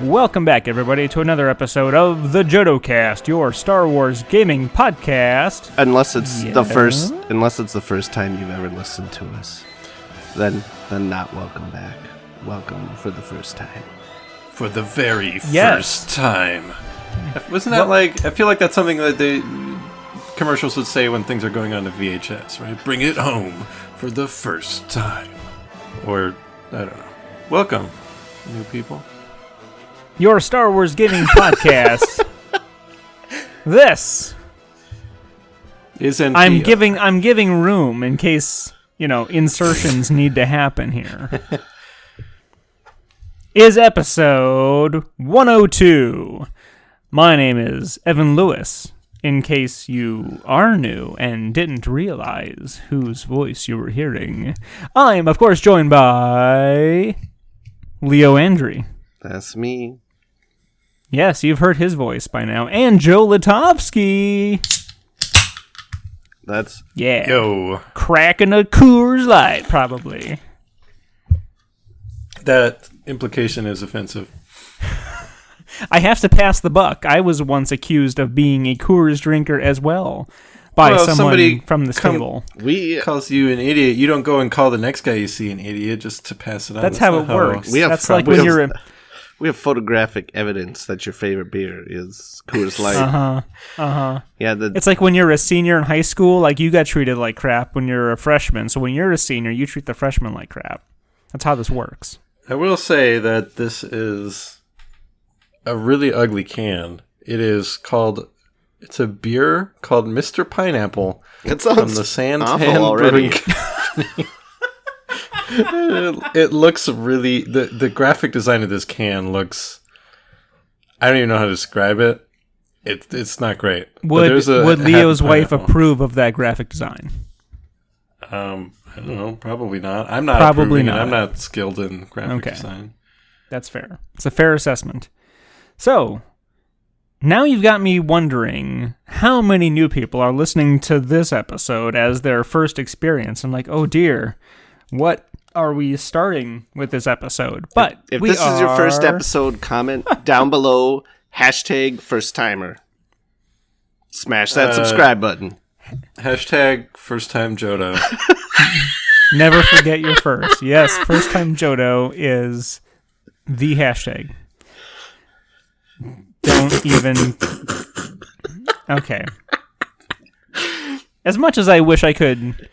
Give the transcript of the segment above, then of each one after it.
Welcome back, everybody, to another episode of the Jodo Cast, your Star Wars gaming podcast. Unless it's the first time you've ever listened to us, then not welcome back. Welcome for the first time. For the very first time. Wasn't that I feel like that's something that the commercials would say when things are going on to VHS, right? Bring it home for the first time. Or, I don't know. Welcome, new people. Your Star Wars gaming podcast. This isn't. I'm giving room in case, insertions need to happen here. Is episode 102. My name is Evan Lewis, in case you are new and didn't realize whose voice you were hearing. I am, of course, joined by Leo Andry. That's me. Yes, you've heard his voice by now. And Joe Litovsky. That's... Yeah. Yo. Cracking a Coors Light, probably. That implication is offensive. I have to pass the buck. I was once accused of being a Coors drinker as well by someone from this table. Calls you an idiot. You don't go and call the next guy you see an idiot just to pass it on. That's how it works. We have photographic evidence that your favorite beer is Coors Light. Yeah, it's like when you're a senior in high school, like you got treated like crap when you're a freshman. So when you're a senior, you treat the freshmen like crap. That's how this works. I will say that this is a really ugly can. It's a beer called Mr. Pineapple from the Santan Brewing Company. It looks really... The graphic design of this can looks... I don't even know how to describe it. It's not great. Would Leo's wife approve of that graphic design? I don't know. Probably not. I'm not approving it. I'm not skilled in graphic design. That's fair. It's a fair assessment. So, now you've got me wondering how many new people are listening to this episode as their first experience. I'm like, oh dear, what are we starting with this episode? But if this is your first episode, comment down below, #first-timer. Smash that subscribe button. #first-time Jodo. Never forget your first. Yes, first-time Jodo is the hashtag. Don't even... Okay. As much as I wish I could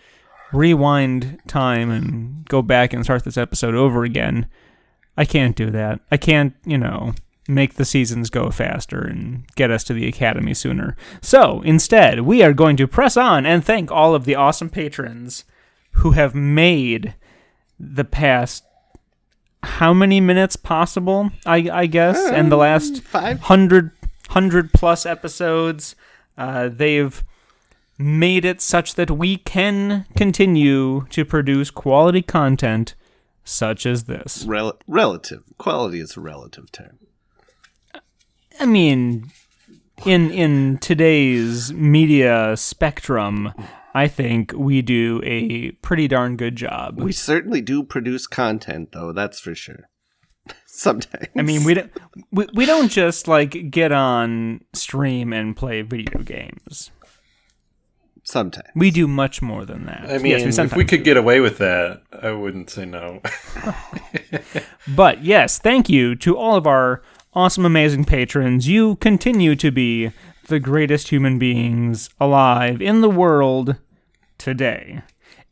rewind time and go back and start this episode over again, I can't do that. I can't, make the seasons go faster and get us to the Academy sooner. So, instead, we are going to press on and thank all of the awesome patrons who have made the past how many minutes possible, I guess, and the last 100 plus episodes. They've made it such that we can continue to produce quality content such as this. Relative. Quality is a relative term. I mean, in today's media spectrum, I think we do a pretty darn good job. We certainly do produce content, though, that's for sure. Sometimes. I mean, we don't just get on stream and play video games. Sometimes. We do much more than that. I mean, if we could get away with that, I wouldn't say no. But yes, thank you to all of our awesome, amazing patrons. You continue to be the greatest human beings alive in the world today.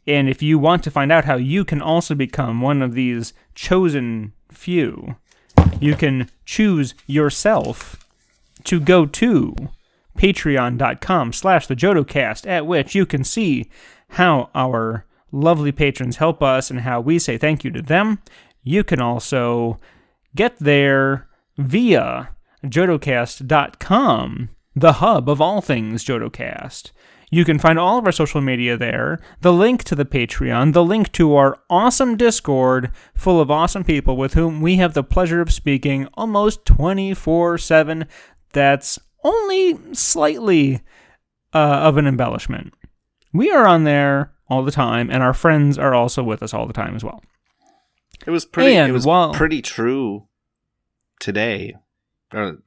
And if you want to find out how you can also become one of these chosen few, you can choose yourself to go to patreon.com/thejodocast, at which you can see how our lovely patrons help us and how we say thank you to them. You can also get there via jodocast.com, the hub of all things JodoCast. You can find all of our social media there, the link to the Patreon, the link to our awesome Discord full of awesome people with whom we have the pleasure of speaking almost 24/7. That's only slightly of an embellishment. We are on there all the time, and our friends are also with us all the time as well. It was pretty true today, or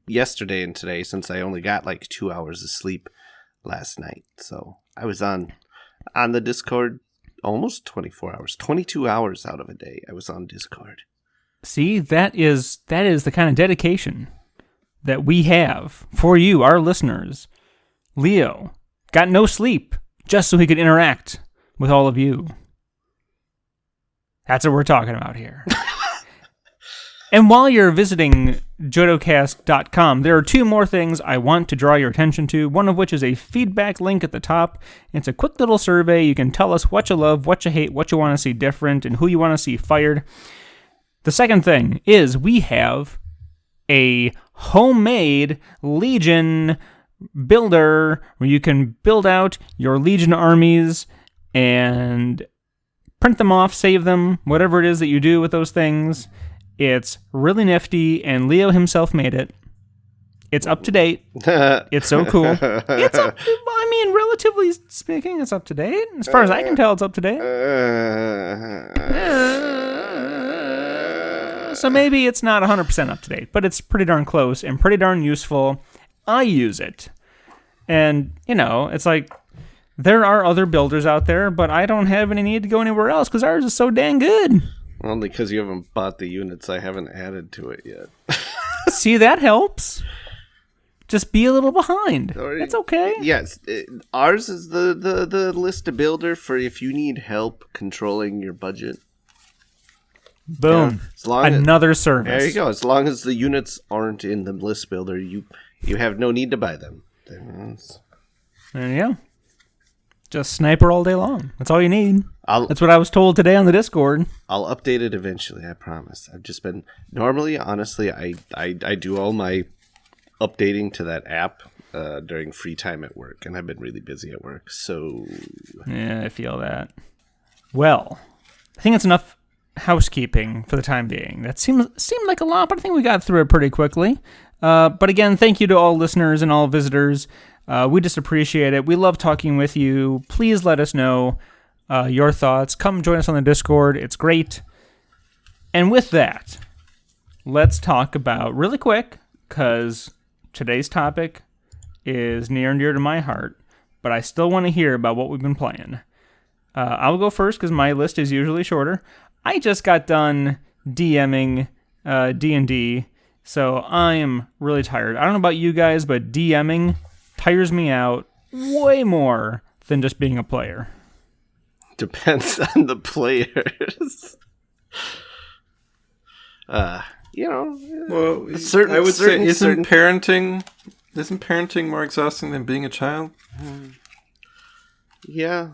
yesterday and today, since I only got like 2 hours of sleep last night. So I was on the Discord almost 24 hours, 22 hours out of a day. I was on Discord. See, that is the kind of dedication that we have for you, our listeners. Leo got no sleep just so he could interact with all of you. That's what we're talking about here. And while you're visiting jodocast.com, there are 2 more things I want to draw your attention to, one of which is a feedback link at the top. It's a quick little survey. You can tell us what you love, what you hate, what you want to see different, and who you want to see fired. The second thing is we have a homemade Legion builder where you can build out your Legion armies and print them off, save them, whatever it is that you do with those things. It's really nifty, and Leo himself made it. It's up to date. It's so cool. It's up, I mean, relatively speaking, it's up to date. As far as I can tell, it's up to date. So maybe it's not 100% up to date, but it's pretty darn close and pretty darn useful. I use it. And, it's like, there are other builders out there, but I don't have any need to go anywhere else because ours is so dang good. Only because you haven't bought the units I haven't added to it yet. See, that helps. Just be a little behind. It's okay. Yes, ours is the list builder for if you need help controlling your budget. Boom. Another service. There you go. As long as the units aren't in the list builder, you have no need to buy them. There you go. Just sniper all day long. That's all you need. That's what I was told today on the Discord. I'll update it eventually, I promise. I've just been... Normally, honestly, I do all my updating to that app during free time at work, and I've been really busy at work, so... Yeah, I feel that. Well, I think it's enough housekeeping for the time being. That seemed like a lot, but I think we got through it pretty quickly. But again, thank you to all listeners and all visitors. We just appreciate it. We love talking with you. Please let us know your thoughts. Come join us on the Discord. It's great. And with that, let's talk about, really quick, because today's topic is near and dear to my heart, but I still want to hear about what we've been playing. I'll go first because my list is usually shorter. I just got done DMing D&D, so I am really tired. I don't know about you guys, but DMing tires me out way more than just being a player. Depends on the players. Well, I would say, isn't parenting more exhausting than being a child? Yeah.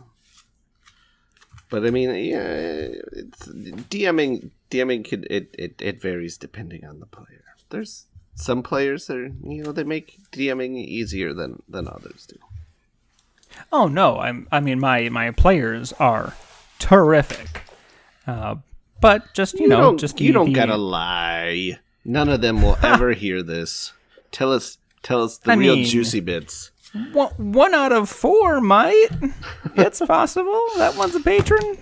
But I mean, it's DMing could it varies depending on the player. There's some players that are, they make DMing easier than others do. Oh no, I mean my players are terrific. But just you don't gotta lie. None of them will ever hear this. Tell us the real juicy bits. 1 out of 4 might. It's possible. That one's a patron.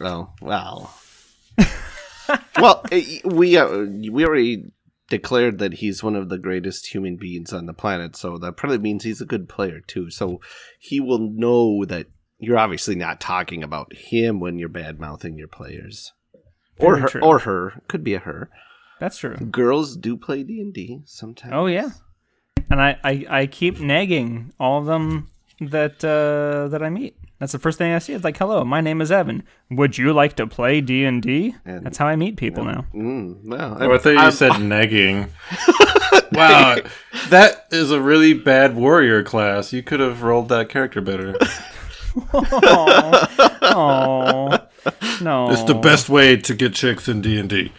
Oh well. Well, we already declared that he's one of the greatest human beings on the planet, so that probably means he's a good player too. So he will know that you're obviously not talking about him when you're bad-mouthing your players. Or her. Could be a her. That's true. Girls do play D&D sometimes. Oh, yeah. And I keep nagging all of them that I meet. That's the first thing I see. It's like, hello, my name is Evan. Would you like to play D&D? That's how I meet people now. I thought you said nagging. Wow, that is a really bad warrior class. You could have rolled that character better. Oh, no. It's the best way to get chicks in D&D.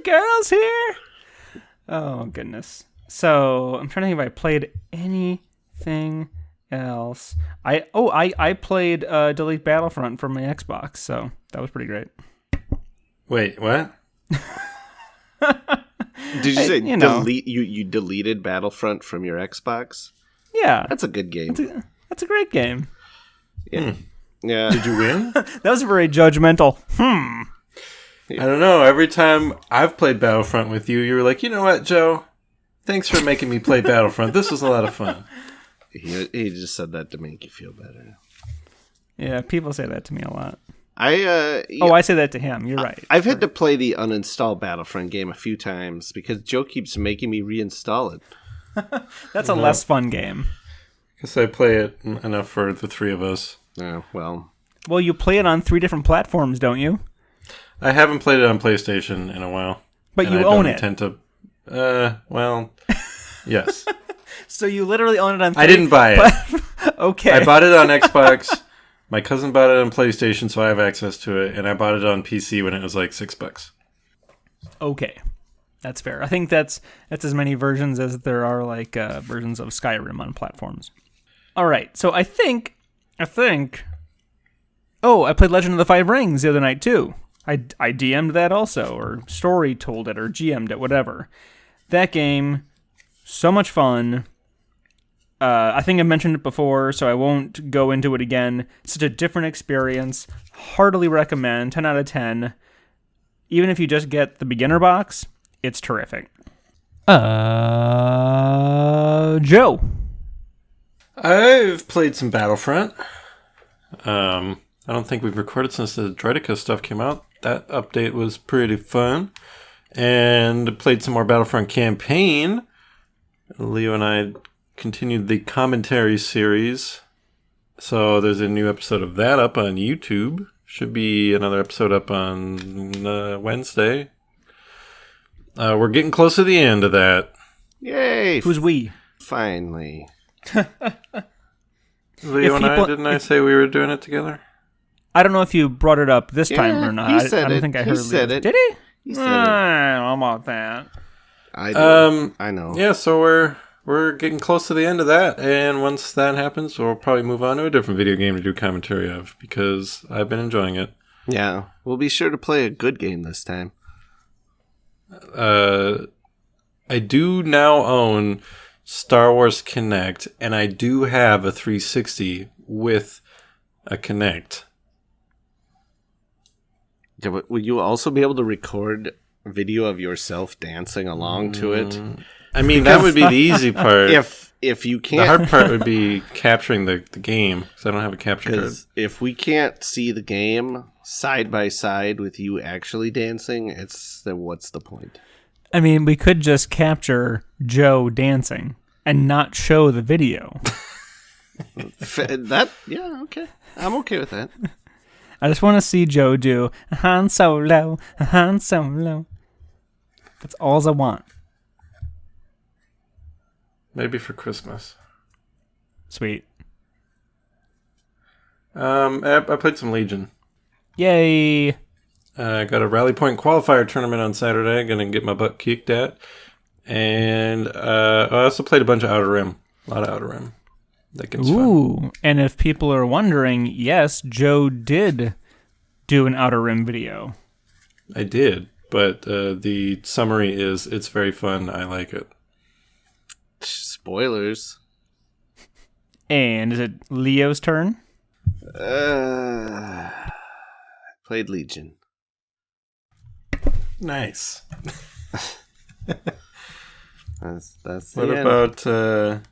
Girls here. Oh goodness. So I'm trying to think if I played anything else. I played Delete Battlefront from my Xbox, so that was pretty great. Wait, what? Did you say delete? You deleted Battlefront from your Xbox? Yeah, that's a good game. That's a great game. Yeah. Yeah. Did you win? That was very judgmental. I don't know. Every time I've played Battlefront with you, you were like, you know what, Joe? Thanks for making me play Battlefront. This was a lot of fun. He just said that to make you feel better. Yeah, people say that to me a lot. I say that to him. You're right. I've had to play the uninstall Battlefront game a few times because Joe keeps making me reinstall it. That's a less fun game. Guess I play it enough for the three of us. Oh, well. Well, you play it on 3 different platforms, don't you? I haven't played it on PlayStation in a while. But you I own don't it. Intend to, well, yes. So you literally own it on 3. I didn't buy it. Okay. I bought it on Xbox. My cousin bought it on PlayStation, so I have access to it. And I bought it on PC when it was like $6. Okay. That's fair. I think that's as many versions as there are like versions of Skyrim on platforms. All right. So I think. Oh, I played Legend of the Five Rings the other night too. I DM'd that also, or story told it, or GM'd it, whatever. That game, so much fun. I think I mentioned it before, so I won't go into it again. Such a different experience. Heartily recommend. 10 out of 10. Even if you just get the beginner box, it's terrific. Joe. I've played some Battlefront. I don't think we've recorded since the Droideka stuff came out. That update was pretty fun. And played some more Battlefront campaign. Leo and I continued the commentary series. So there's a new episode of that up on YouTube. Should be another episode up on Wednesday. We're getting close to the end of that. Yay! Who's we? Finally. Leo and I, didn't I say we were doing it together? I don't know if you brought it up this time or not. He said I don't think I heard He said it. Did he? He said it. I don't know about that. I do. I know. Yeah, so we're getting close to the end of that, and once that happens, we'll probably move on to a different video game to do commentary of, because I've been enjoying it. Yeah, we'll be sure to play a good game this time. I do now own Star Wars Kinect, and I do have a 360 with a Kinect. Yeah, but will you also be able to record a video of yourself dancing along to it? I mean, that would be the easy part. If you can't, the hard part would be capturing the game, because I don't have a capture card. If we can't see the game side by side with you actually dancing, then what's the point? I mean, we could just capture Joe dancing and not show the video. Yeah, okay. I'm okay with that. I just want to see Joe do a Han Solo, a Han Solo. That's all I want. Maybe for Christmas. Sweet. I played some Legion. Yay! I got a Rally Point qualifier tournament on Saturday. Gonna get my butt kicked at. And I also played a bunch of Outer Rim. A lot of Outer Rim. That gets fun. And if people are wondering, yes, Joe did do an Outer Rim video. I did, but the summary is, it's very fun. I like it. Spoilers. And is it Leo's turn? Played Legion. Nice. That's what the about end.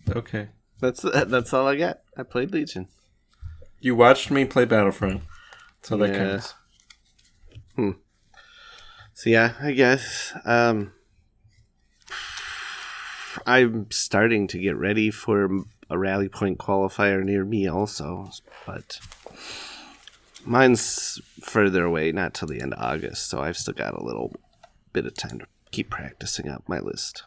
Okay. That's all I got. I played Legion. You watched me play Battlefront. So that counts. So yeah, I guess I'm starting to get ready for a Rally Point qualifier near me also, but mine's further away, not till the end of August, so I've still got a little bit of time to keep practicing up my list.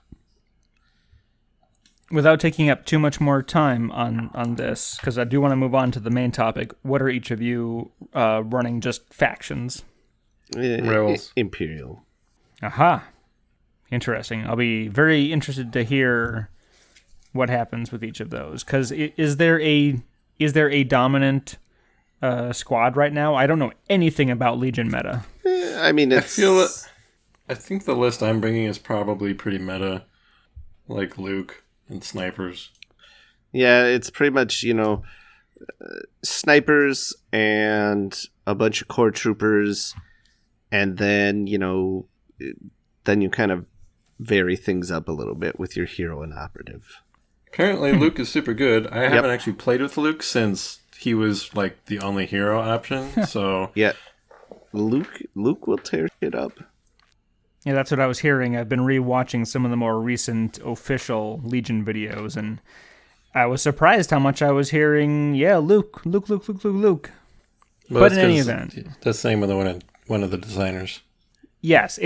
Without taking up too much more time on this, because I do want to move on to the main topic, what are each of you running just factions? Rebels. Imperial. Aha. Interesting. I'll be very interested to hear what happens with each of those. Because is there a dominant squad right now? I don't know anything about Legion meta. I mean, I think the list I'm bringing is probably pretty meta, like Luke and snipers. Yeah, it's pretty much, snipers and a bunch of core troopers, and then, then you kind of vary things up a little bit with your hero and operative. Currently, Luke is super good. I haven't actually played with Luke since he was like the only hero option. So yeah, Luke will tear shit up. Yeah, that's what I was hearing. I've been rewatching some of the more recent official Legion videos, and I was surprised how much I was hearing. Yeah, Luke. Well, But in any event, that's the same with one of the designers. yes,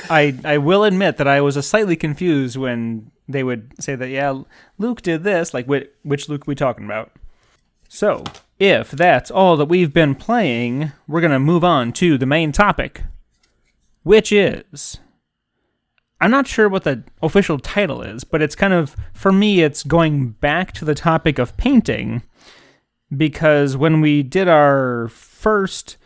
I will admit that I was slightly confused when they would say that. Yeah, Luke did this. Like, which Luke are we talking about? So, if that's all that we've been playing, we're gonna move on to the main topic, which is, I'm not sure what the official title is, but it's kind of, for me, it's going back to the topic of painting, because when we did our first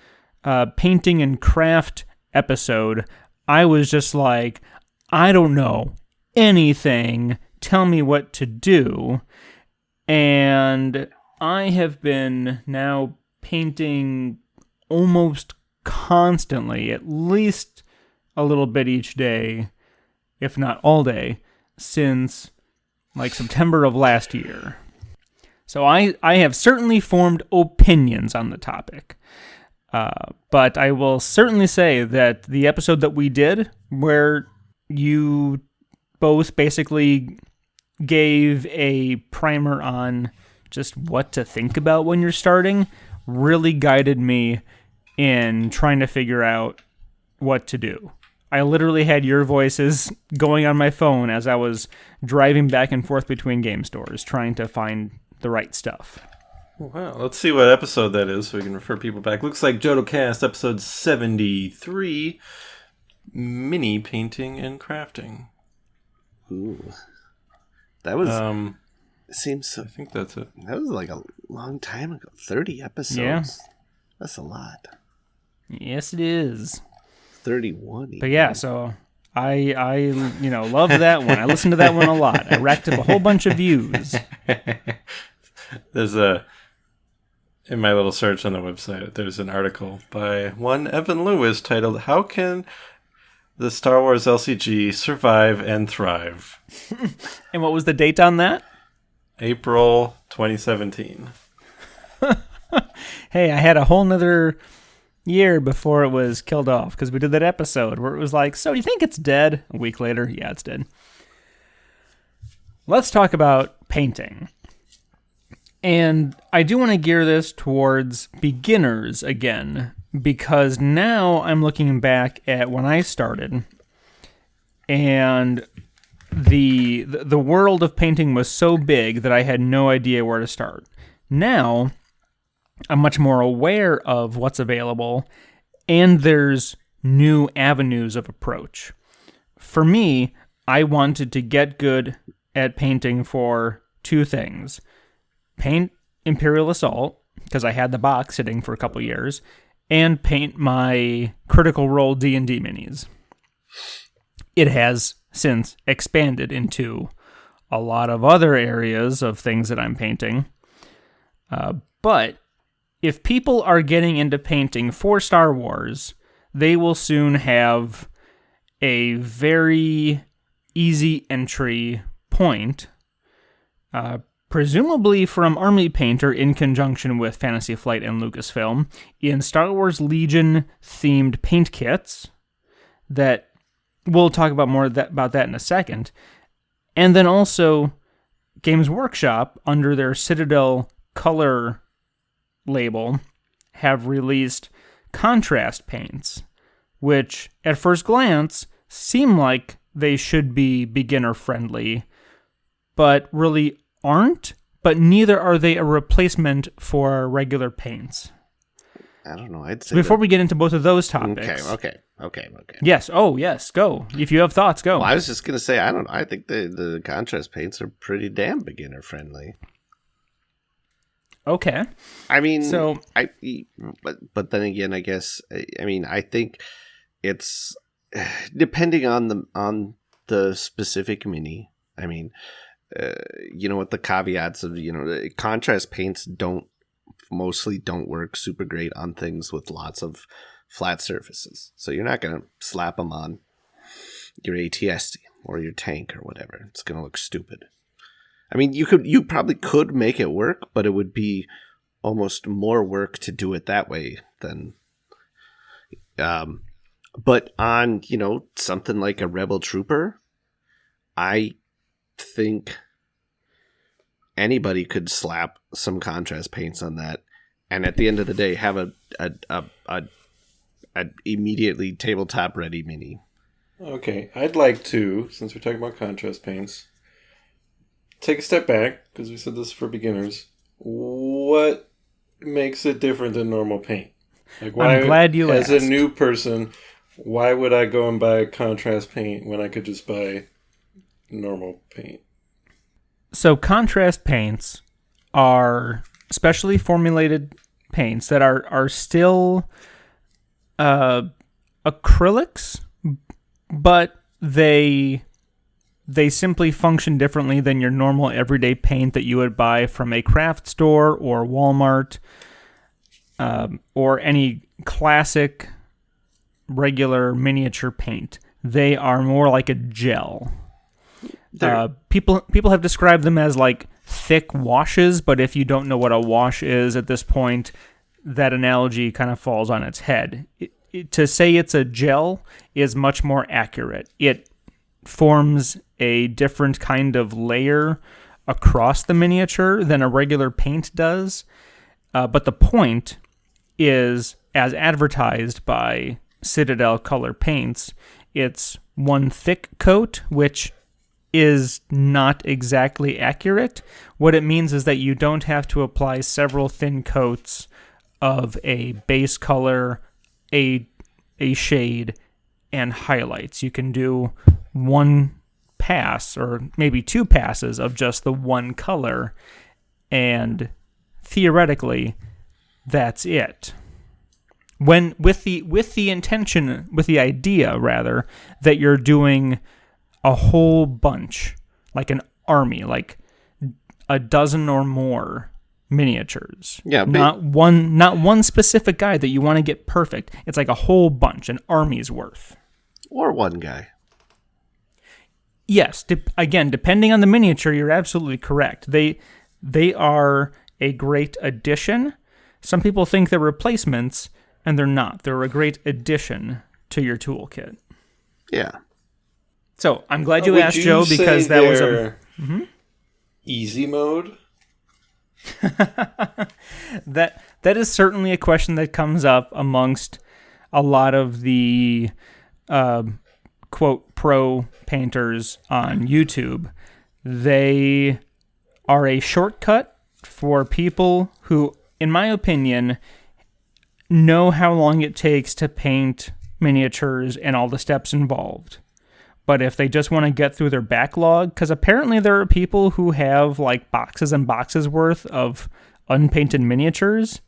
painting and craft episode, I was just like, I don't know anything, tell me what to do, and I have been now painting almost constantly, at least a little bit each day, if not all day, since like September of last year. So I have certainly formed opinions on the topic. But I will certainly say that the episode that we did, where you both basically gave a primer on just what to think about when you're starting, really guided me in trying to figure out what to do. I literally had your voices going on my phone as I was driving back and forth between game stores, trying to find the right stuff. Wow, let's see what episode that is so we can refer people back. Looks like Jodo Cast, episode 73, Mini Painting and Crafting. Ooh. That was... seems so... I think that's it. That was like a long time ago. 30 episodes. Yeah. That's a lot. Yes, it is. 31 even. But yeah, so I love that one. I listened to that one a lot. I racked up a whole bunch of views. There's in my little search on the website, there's an article by one Evan Lewis titled, "How Can the Star Wars LCG Survive and Thrive?" And what was the date on that? April 2017. Hey, I had a whole nother year before it was killed off, because we did that episode where it was like, so do you think it's dead? A week later, yeah, it's dead. Let's talk about painting. And I do want to gear this towards beginners again, because now I'm looking back at when I started, and the world of painting was so big that I had no idea where to start. Now, I'm much more aware of what's available, and there's new avenues of approach. For me, I wanted to get good at painting for two things. Paint Imperial Assault, because I had the box sitting for a couple years, and paint my Critical Role D&D minis. It has since expanded into a lot of other areas of things that I'm painting. But if people are getting into painting for Star Wars, they will soon have a very easy entry point, presumably from Army Painter in conjunction with Fantasy Flight and Lucasfilm, in Star Wars Legion themed paint kits that we'll talk about more about that in a second. And then also Games Workshop, under their Citadel color label, have released contrast paints, which at first glance seem like they should be beginner friendly, but really aren't, but neither are they a replacement for regular paints. I don't know. I'd say so before we get into both of those topics. Okay. Yes. Oh, yes. Go. If you have thoughts, go. Well, I was just gonna say, I don't know. I think the contrast paints are pretty damn beginner friendly. Okay. I mean, so but then again, I guess I think it's depending on the specific mini. I mean, with the caveats of contrast paints don't mostly don't work super great on things with lots of flat surfaces. So you're not going to slap them on your ATST or your tank or whatever. It's going to look stupid. I mean, you probably could make it work, but it would be almost more work to do it that way than but on, something like a Rebel Trooper, I think anybody could slap some contrast paints on that, and at the end of the day, have a immediately tabletop ready mini. Okay, I'd like to, since we're talking about contrast paints, take a step back, because we said this for beginners. What makes it different than normal paint? Like, why, I'm glad you asked. As a new person, why would I go and buy contrast paint when I could just buy normal paint? So contrast paints are specially formulated paints that are still acrylics, but they simply function differently than your normal everyday paint that you would buy from a craft store or Walmart, or any classic regular miniature paint. They are more like a gel. People have described them as like thick washes, but if you don't know what a wash is at this point, that analogy kind of falls on its head. To say it's a gel is much more accurate. It forms a different kind of layer across the miniature than a regular paint does, but the point is, as advertised by Citadel Color Paints, it's one thick coat, which is not exactly accurate. What it means is that you don't have to apply several thin coats of a base color, a shade, and highlights. You can do one pass, or maybe two passes of just the one color, and theoretically, that's it. When with the idea rather that you're doing a whole bunch, like an army, like a dozen or more miniatures. Yeah, not one specific guy that you want to get perfect. It's like a whole bunch, an army's worth. Or one guy. Yes, again, depending on the miniature, you're absolutely correct. They are a great addition. Some people think they're replacements, and they're not. They're a great addition to your toolkit. Yeah. So I'm glad you asked, Joe, because that was a easy mode. That is certainly a question that comes up amongst a lot of the quote pro painters on YouTube. They are a shortcut for people who, in my opinion, know how long it takes to paint miniatures and all the steps involved. But if they just want to get through their backlog, because apparently there are people who have like boxes and boxes worth of unpainted miniatures,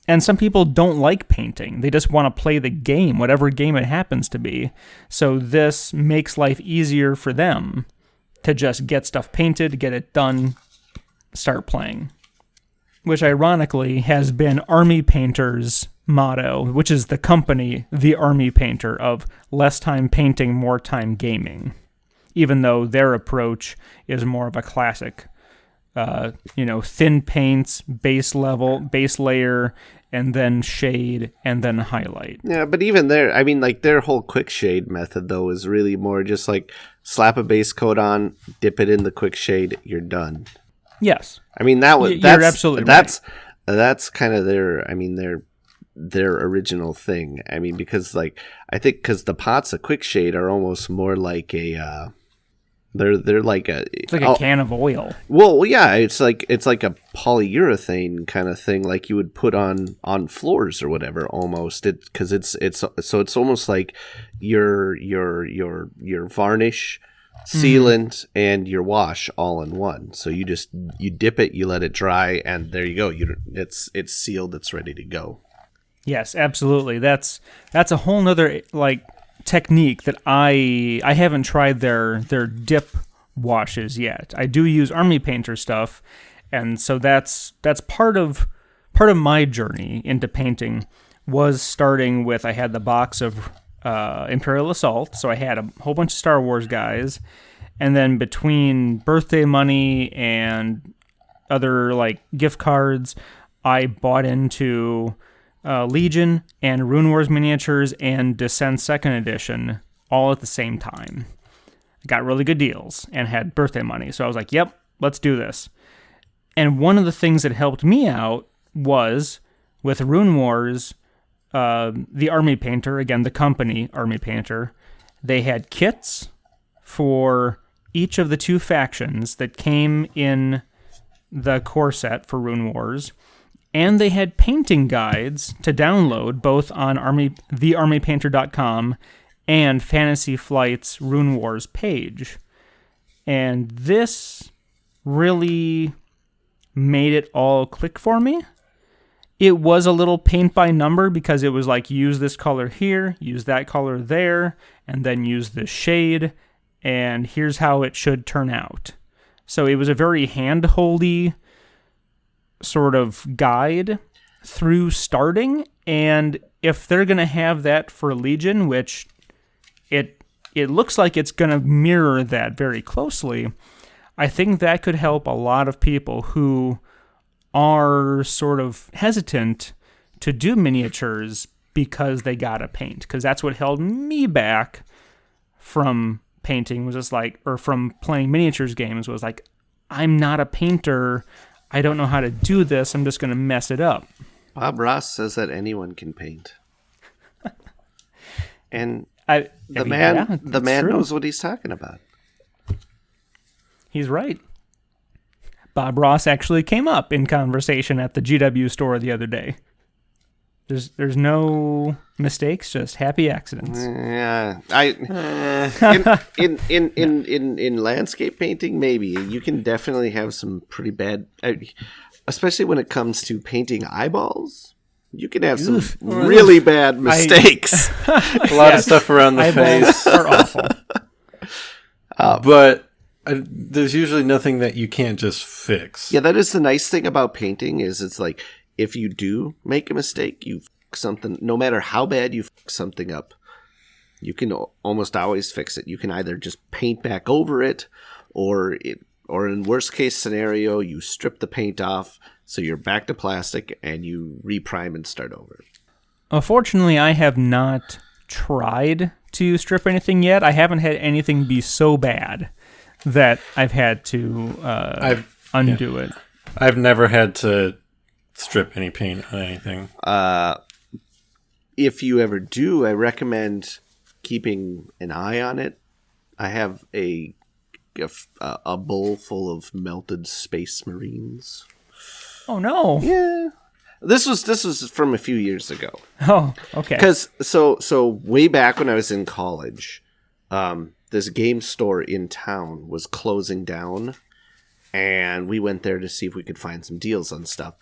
and some people don't like painting. They just want to play the game, whatever game it happens to be. So this makes life easier for them to just get stuff painted, get it done, start playing. Which ironically has been Army Painter's motto, which is the company, The Army Painter, of less time painting, more time gaming. Even though their approach is more of a classic, thin paints, base layer, and then shade, and then highlight. Yeah, but even there, I mean, like, their whole quick shade method, though, is really more just like slap a base coat on, dip it in the quick shade, you're done. Yes. I mean, you're absolutely right. That's kind of their original thing. I mean, because I think because the pots of quick shade are almost more like a they're like it's like a can of oil. Well, yeah, it's like a polyurethane kind of thing, like you would put on floors or whatever. Almost because it's almost like your varnish, sealant, and your wash all in one. So you dip it, you let it dry, and there you go. It's sealed. It's ready to go. Yes, absolutely. That's a whole nother technique that I haven't tried their dip washes yet. I do use Army Painter stuff, And so that's part of my journey into painting was starting with, I had the box of Imperial Assault, so I had a whole bunch of Star Wars guys, and then between birthday money and other like gift cards, I bought into Legion and Rune Wars miniatures and Descent 2nd Edition all at the same time. Got really good deals and had birthday money, so I was like, yep, let's do this. And one of the things that helped me out was with Rune Wars, the Army Painter, again, the company Army Painter, they had kits for each of the 2 factions that came in the core set for Rune Wars, and they had painting guides to download both on thearmypainter.com and Fantasy Flight's Rune Wars page. And this really made it all click for me. It was a little paint by number because it was like, use this color here, use that color there, and then use this shade, and here's how it should turn out. So it was a very hand-holdy sort of guide through starting, and if they're going to have that for Legion, which it looks like it's going to mirror that very closely, I think that could help a lot of people who are sort of hesitant to do miniatures because they gotta paint. Because that's what held me back from painting, was just like, or from playing miniatures games, was like, I'm not a painter. I don't know how to do this. I'm just gonna mess it up. Bob Ross says that anyone can paint. And the man knows what he's talking about. He's right. Bob Ross actually came up in conversation at the GW store the other day. There's no mistakes, just happy accidents. Yeah, in landscape painting, maybe you can definitely have some pretty bad, especially when it comes to painting eyeballs. You can have some really bad mistakes. A lot of stuff around the face are awful. But there's usually nothing that you can't just fix. Yeah, that is the nice thing about painting, is it's like, if you do make a mistake, you fuck something, no matter how bad you fuck something up, you can almost always fix it. You can either just paint back over it, or in worst case scenario, you strip the paint off, so you're back to plastic, and you reprime and start over. Unfortunately, I have not tried to strip anything yet. I haven't had anything be so bad that I've had to undo it. I've never had to strip any paint on anything. If you ever do, I recommend keeping an eye on it. I have a bowl full of melted Space Marines. Oh no! Yeah, this was from a few years ago. Oh, okay. Because so way back when I was in college, this game store in town was closing down, and we went there to see if we could find some deals on stuff.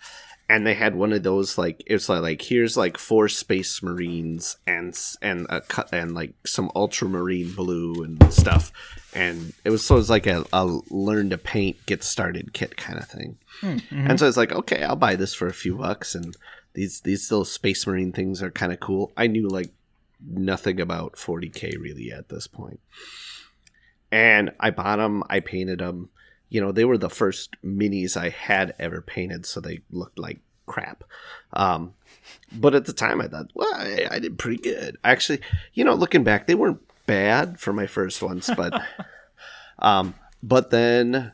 And they had one of those, like, it's like here's like 4 Space Marines and like some ultramarine blue and stuff, and it was like a learn to paint, get started kit kind of thing. Mm-hmm. And so it's like, okay, I'll buy this for a few bucks, and these little Space Marine things are kind of cool. I knew like nothing about 40K really at this point, and I bought them. I painted them. You know, they were the first minis I had ever painted, so they looked like crap. But at the time I thought, well, I did pretty good. Actually, you know, looking back, they weren't bad for my first ones, but then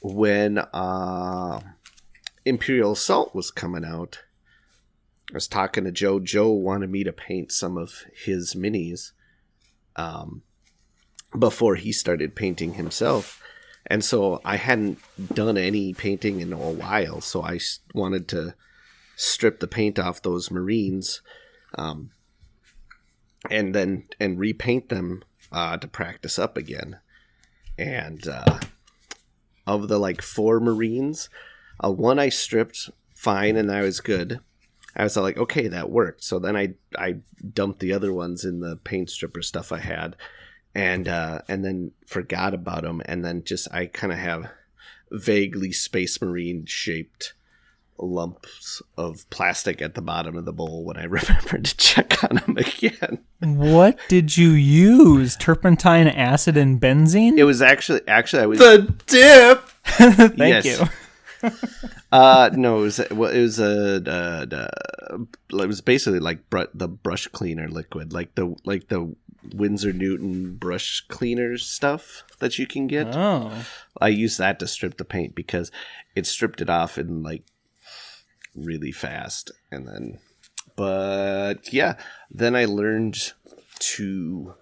when Imperial Assault was coming out, I was talking to Joe. Joe wanted me to paint some of his minis before he started painting himself. And so I hadn't done any painting in a while, so I wanted to strip the paint off those Marines, and repaint them to practice up again. And of the like 4 Marines, one I stripped fine and I was good. I was like, okay, that worked. So then I dumped the other ones in the paint stripper stuff I had. And then forgot about them, and then just I kind of have vaguely Space Marine shaped lumps of plastic at the bottom of the bowl when I remembered to check on them again. What did you use? Turpentine, acid, and benzene? It was actually I was The dip. Thank you. No, it was basically like the brush cleaner liquid, like the Winsor Newton brush cleaner stuff that you can get. Oh. I used that to strip the paint because it stripped it off in like really fast, and then then I learned to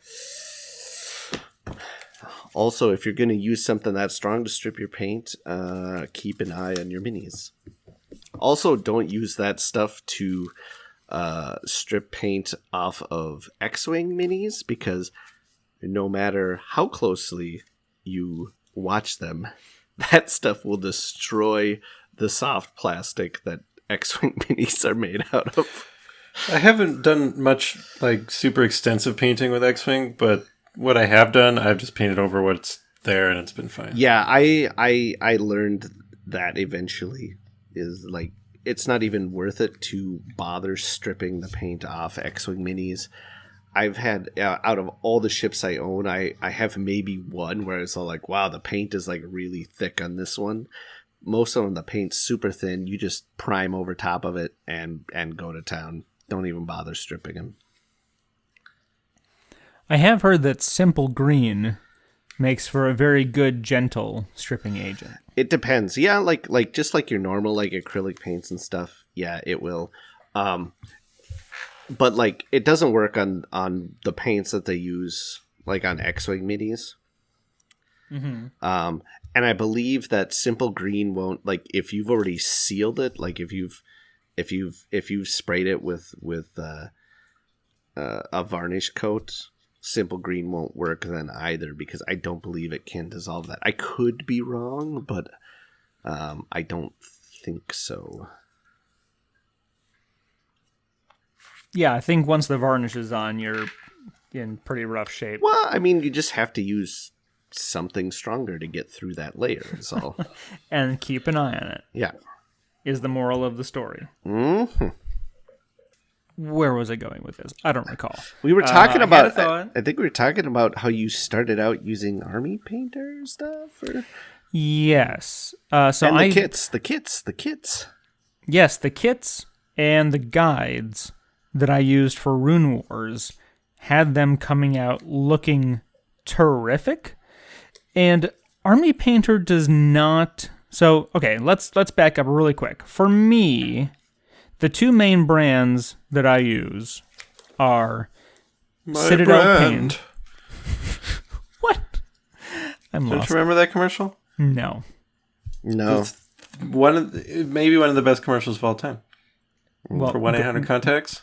also, if you're going to use something that strong to strip your paint, keep an eye on your minis. Also, don't use that stuff to strip paint off of X-Wing minis, because no matter how closely you watch them, that stuff will destroy the soft plastic that X-Wing minis are made out of. I haven't done much like super extensive painting with X-Wing, but what I have done, I've just painted over what's there and it's been fine. Yeah, I learned that eventually is like it's not even worth it to bother stripping the paint off X-Wing minis. I've had out of all the ships I own, I have maybe one where it's all like, wow, the paint is like really thick on this one. Most of them, the paint's super thin. You just prime over top of it and go to town. Don't even bother stripping them. I have heard that simple green makes for a very good, gentle stripping agent. It depends. Yeah, like just like your normal like acrylic paints and stuff. Yeah, it will. But like it doesn't work on the paints that they use like on X-Wing minis. Mm-hmm. And I believe that simple green won't, like, if you've already sealed it, like if you've sprayed it with a varnish coat, simple green won't work then either, because I don't believe it can dissolve that. I could be wrong, but I don't think so. Yeah, I think once the varnish is on, you're in pretty rough shape. Well, I mean, you just have to use something stronger to get through that layer, is all. And keep an eye on it. Yeah. Is the moral of the story. Mm-hmm. Where was I going with this? I don't recall. We were talking about, I think we were talking about how you started out using army painter stuff? Or? Yes. And the kits. Yes, the kits and the guides that I used for Rune Wars had them coming out looking terrific. And Army Painter does not... So, okay, let's back up really quick. For me, the two main brands that I use are Citadel Paint. What? I'm lost. Don't you remember that commercial? No. It's maybe one of the best commercials of all time. Well, for 1-800-CONTACTS.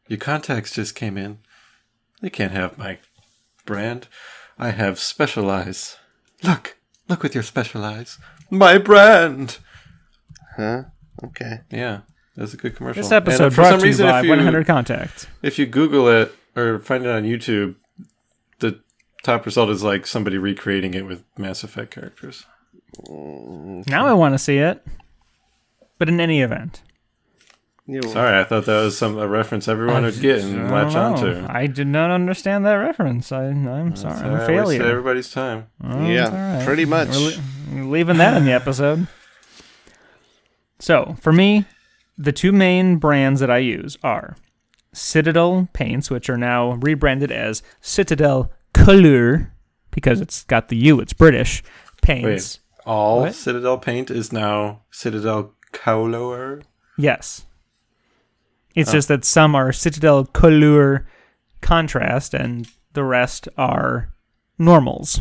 Your contacts just came in. They can't have my brand. I have Specialized. Look with your Specialized. My brand. Huh? Okay. Yeah, that's a good commercial. This episode brought to you by 1-800-CONTACTS. If you Google it or find it on YouTube, the top result is like somebody recreating it with Mass Effect characters. Now I want to see it. But in any event. Sorry, I thought that was a reference everyone would get and latch onto. I did not understand that reference. I'm sorry. I'm a failure. Everybody's time. Yeah, pretty much. We're leaving that in the episode. So, for me, the two main brands that I use are Citadel paints, which are now rebranded as Citadel Couleur, because it's got the U, it's British, paints. Wait, all Citadel paint is now Citadel Couleur? Yes. It's just that some are Citadel Couleur contrast, and the rest are normals.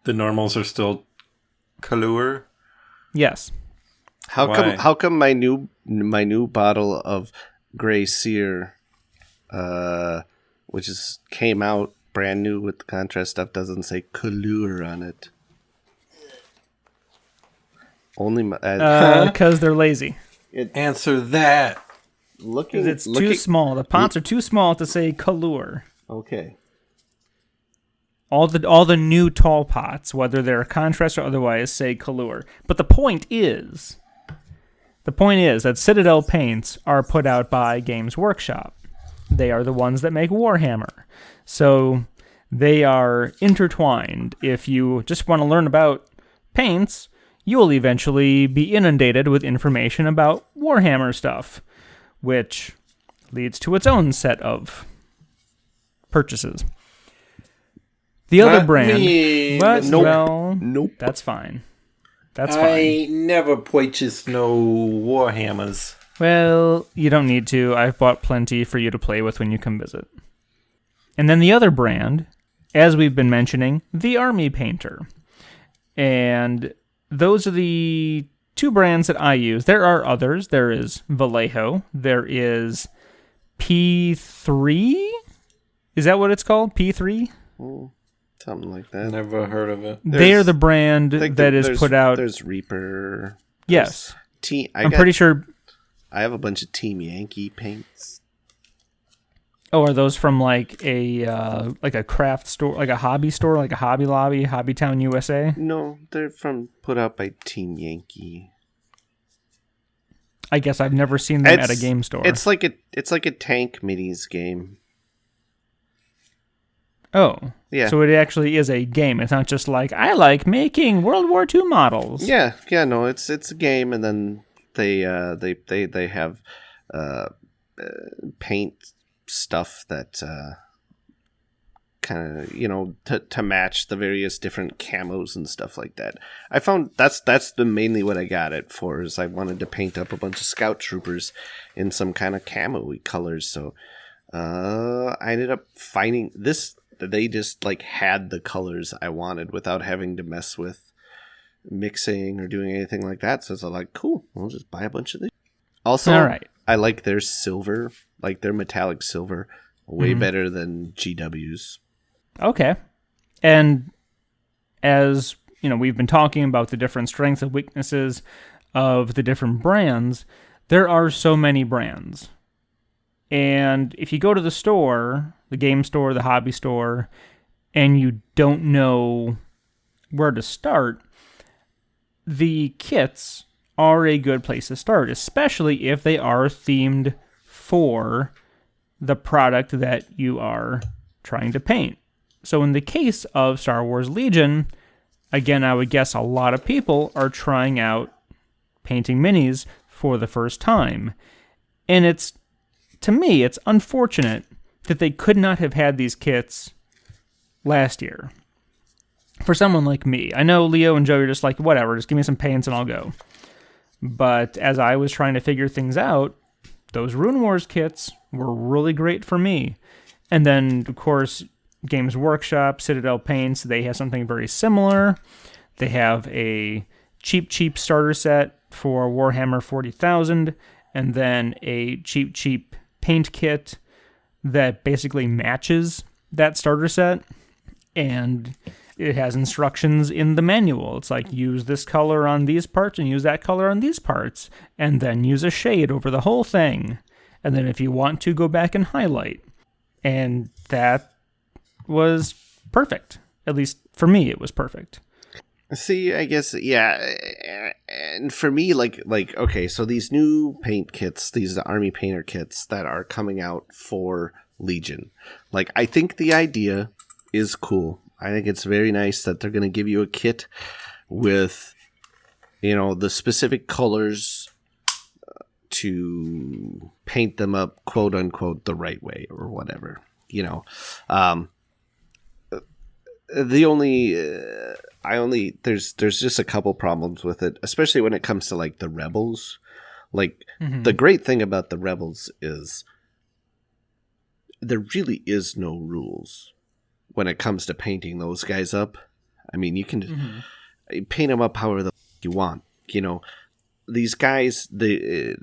The normals are still Couleur? Yes. How come my new bottle of Grey Seer, which came out brand new with the contrast stuff, doesn't say Couleur on it? Only because they're lazy. Answer that. Because it's too small. The pots are too small to say Couleur. Okay. All the new tall pots, whether they're contrast or otherwise, say Kalur. But the point is that Citadel paints are put out by Games Workshop. They are the ones that make Warhammer. So they are intertwined. If you just want to learn about paints, you will eventually be inundated with information about Warhammer stuff, which leads to its own set of purchases. The other brand, but Nope. That's fine. I never purchased no Warhammers. Well, you don't need to. I've bought plenty for you to play with when you come visit. And then the other brand, as we've been mentioning, the Army Painter. And those are the two brands that I use. There are others. There is Vallejo. There is P3? Is that what it's called? P3? Something like that. Never heard of it. They are the brand that is put out. There's Reaper. Yes. I'm pretty sure. I have a bunch of Team Yankee paints. Oh, are those from like a craft store, like a hobby store, like a Hobby Lobby, Hobby Town USA? No, they're put out by Team Yankee. I guess I've never seen them at a game store. It's like a tank minis game. Oh. Yeah. So it actually is a game. It's not just like, I like making World War II models. Yeah, no, it's a game, and then they have paint stuff that kind of to match the various different camos and stuff like that. I found that's mainly what I got it for, is I wanted to paint up a bunch of scout troopers in some kind of camo-y colors. So I ended up finding this. They just like had the colors I wanted without having to mess with mixing or doing anything like that. So I was like, cool, we'll just buy a bunch of these. Also, all right. I like their silver, like their metallic silver, way better than GW's. Okay. And as we've been talking about the different strengths and weaknesses of the different brands, there are so many brands. And if you go to the store, the game store, the hobby store, and you don't know where to start, the kits are a good place to start, especially if they are themed for the product that you are trying to paint. So in the case of Star Wars Legion, again, I would guess a lot of people are trying out painting minis for the first time. And to me, it's unfortunate that they could not have had these kits last year. For someone like me, I know Leo and Joe are just like, whatever, just give me some paints and I'll go. But as I was trying to figure things out, those Rune Wars kits were really great for me. And then, of course, Games Workshop, Citadel Paints, they have something very similar. They have a cheap starter set for Warhammer 40,000, and then a cheap paint kit that basically matches that starter set, and it has instructions in the manual. It's like, use this color on these parts and use that color on these parts, and then use a shade over the whole thing. And then if you want to, go back and highlight. And that was perfect. At least for me, it was perfect. See, I guess, yeah. And for me, like, okay, so these new paint kits, these Army Painter kits that are coming out for Legion, like, I think the idea is cool. I think it's very nice that they're going to give you a kit with, the specific colors to paint them up, quote unquote, the right way or whatever, there's just a couple problems with it, especially when it comes to like the Rebels. Like, the great thing about the Rebels is there really is no rules when it comes to painting those guys up. I mean, you can paint them up however the you want. These guys, a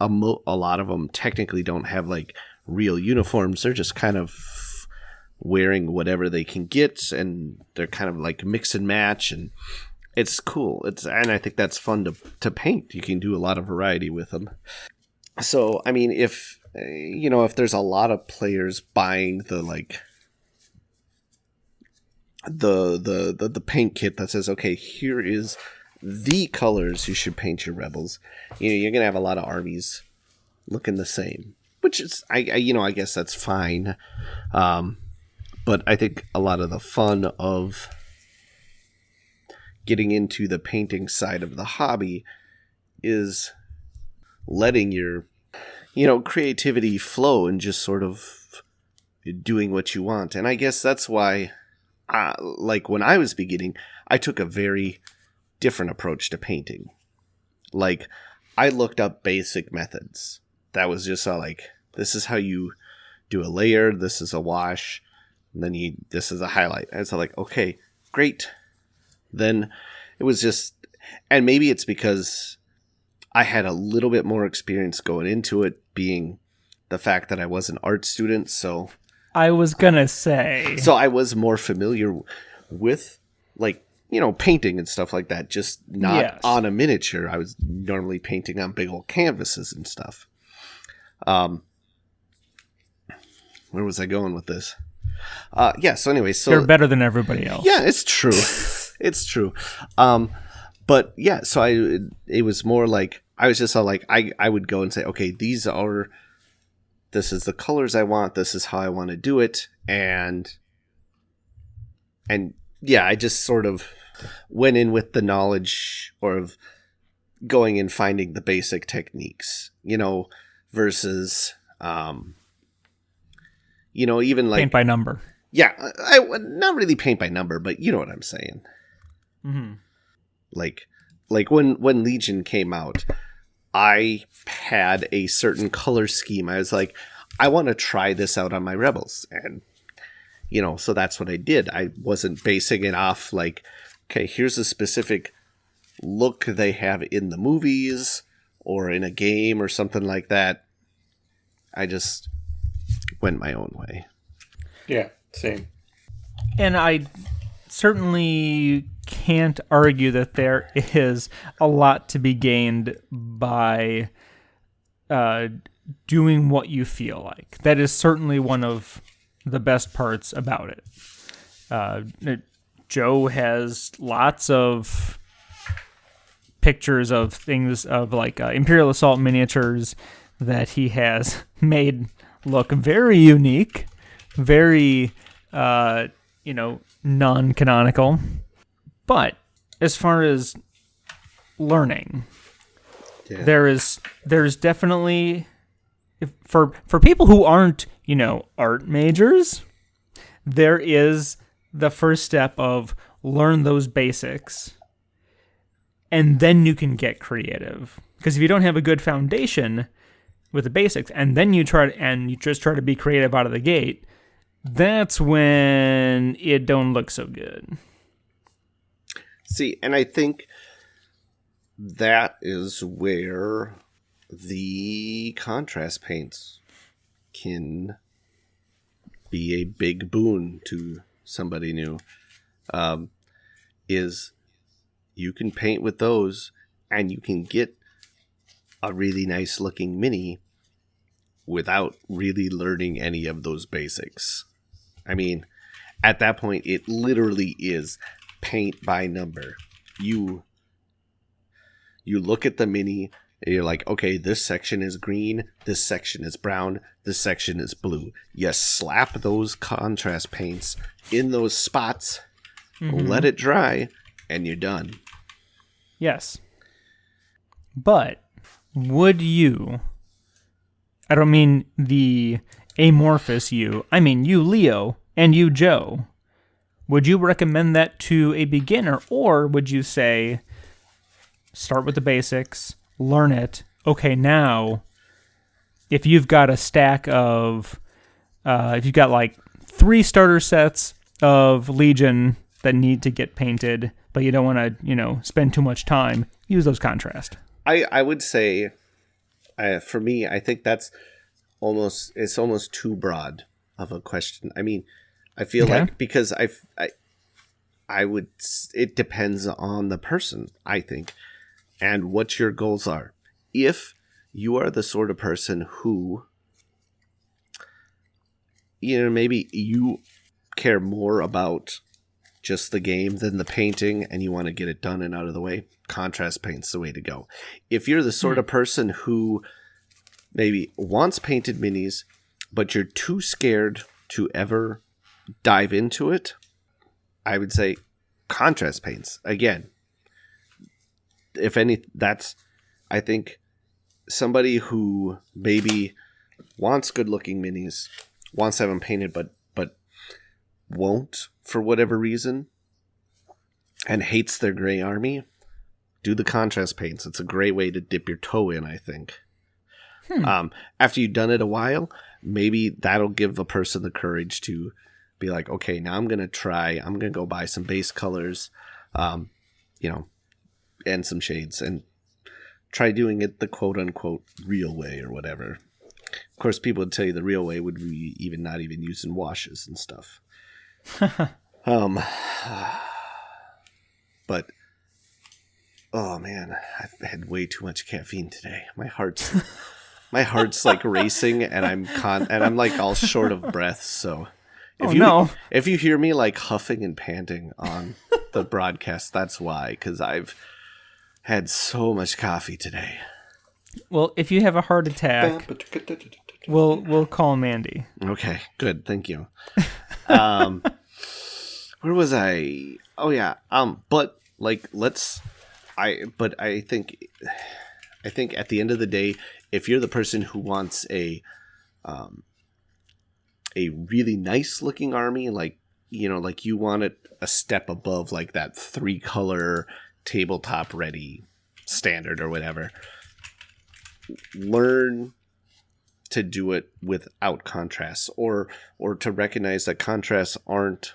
lot of them technically don't have like real uniforms. They're just kind of wearing whatever they can get, and they're kind of like mix and match, and it's cool. And I think that's fun to paint. You can do a lot of variety with them. So, I mean, if there's a lot of players buying the like the paint kit that says, okay, here is the colors you should paint your rebels. You're gonna have a lot of armies looking the same, which is I guess that's fine. But I think a lot of the fun of getting into the painting side of the hobby is letting your creativity flow and just sort of doing what you want. And I guess that's why, like when I was beginning, I took a very different approach to painting. Like, I looked up basic methods. That was just like, this is how you do a layer, this is a wash, and then this is a highlight. And it's like, okay, great. Then it was just, and maybe it's because I had a little bit more experience going into it, being the fact that I was an art student. So I was gonna say, so I was more familiar with, like, painting and stuff like that, just not on a miniature. I was normally painting on big old canvases and stuff. Where was I going with this? So anyway, so you're better than everybody else. Yeah, it's true. It's true. But yeah, so it was more like, I was just like, I would go and say, okay, this is the colors I want, this is how I want to do it, and yeah, I just sort of went in with the knowledge, or of going and finding the basic techniques, versus even like paint by number. Yeah, I not really paint by number, but you know what I'm saying. Mm-hmm. Like when Legion came out, I had a certain color scheme. I was like, I want to try this out on my rebels, and so that's what I did. I wasn't basing it off like, okay, here's a specific look they have in the movies or in a game or something like that. I just went my own way. Yeah, same. And I certainly can't argue that there is a lot to be gained by doing what you feel like. That is certainly one of the best parts about it. Joe has lots of pictures of things of like Imperial Assault miniatures that he has made look very unique, very non-canonical. But as far as learning, there's definitely, for people who aren't art majors, there is the first step of learn those basics, and then you can get creative. Because if you don't have a good foundation with the basics, and then you just try to be creative out of the gate, that's when it don't look so good. See, and I think that is where the contrast paints can be a big boon to somebody new. Is you can paint with those, and you can get a really nice looking mini without really learning any of those basics. I mean, at that point, it literally is paint by number. You look at the mini, and you're like, okay, this section is green, this section is brown, this section is blue. You slap those contrast paints in those spots, let it dry, and you're done. Yes. But would you, I don't mean the amorphous you, I mean you, Leo, and you, Joe, would you recommend that to a beginner, or would you say, start with the basics, learn it, okay, now, if you've got a stack of, if you've got like 3 starter sets of Legion that need to get painted, but you don't want to, spend too much time, use those contrast. I would say, for me, I think that's it's almost too broad of a question. I mean, I feel like, because I would, it depends on the person, I think, and what your goals are. If you are the sort of person who, maybe you care more about just the game than the painting and you want to get it done and out of the way, contrast paint's the way to go. If you're the sort of person who maybe wants painted minis, but you're too scared to ever dive into it, I would say contrast paints. Again, if any, that's, I think, somebody who maybe wants good looking minis, wants to have them painted, but won't for whatever reason, and hates their gray army, do the contrast paints. It's a great way to dip your toe in, I think. After you've done it a while, maybe that'll give a person the courage to be like, okay, now I'm going to go buy some base colors, and some shades, and try doing it the quote unquote real way or whatever. Of course, people would tell you the real way would be not even using washes and stuff. But oh man, I've had way too much caffeine today. My heart's like racing, and I'm like all short of breath. So if you hear me like huffing and panting on the broadcast, that's why, because I've had so much coffee today. Well, if you have a heart attack, we'll call Mandy. Okay, good, thank you. Where was I? Oh yeah. But like, I think at the end of the day, if you're the person who wants a really nice looking army, like you want it a step above like that 3-color tabletop ready standard or whatever, learn to do it without contrasts, or to recognize that contrasts aren't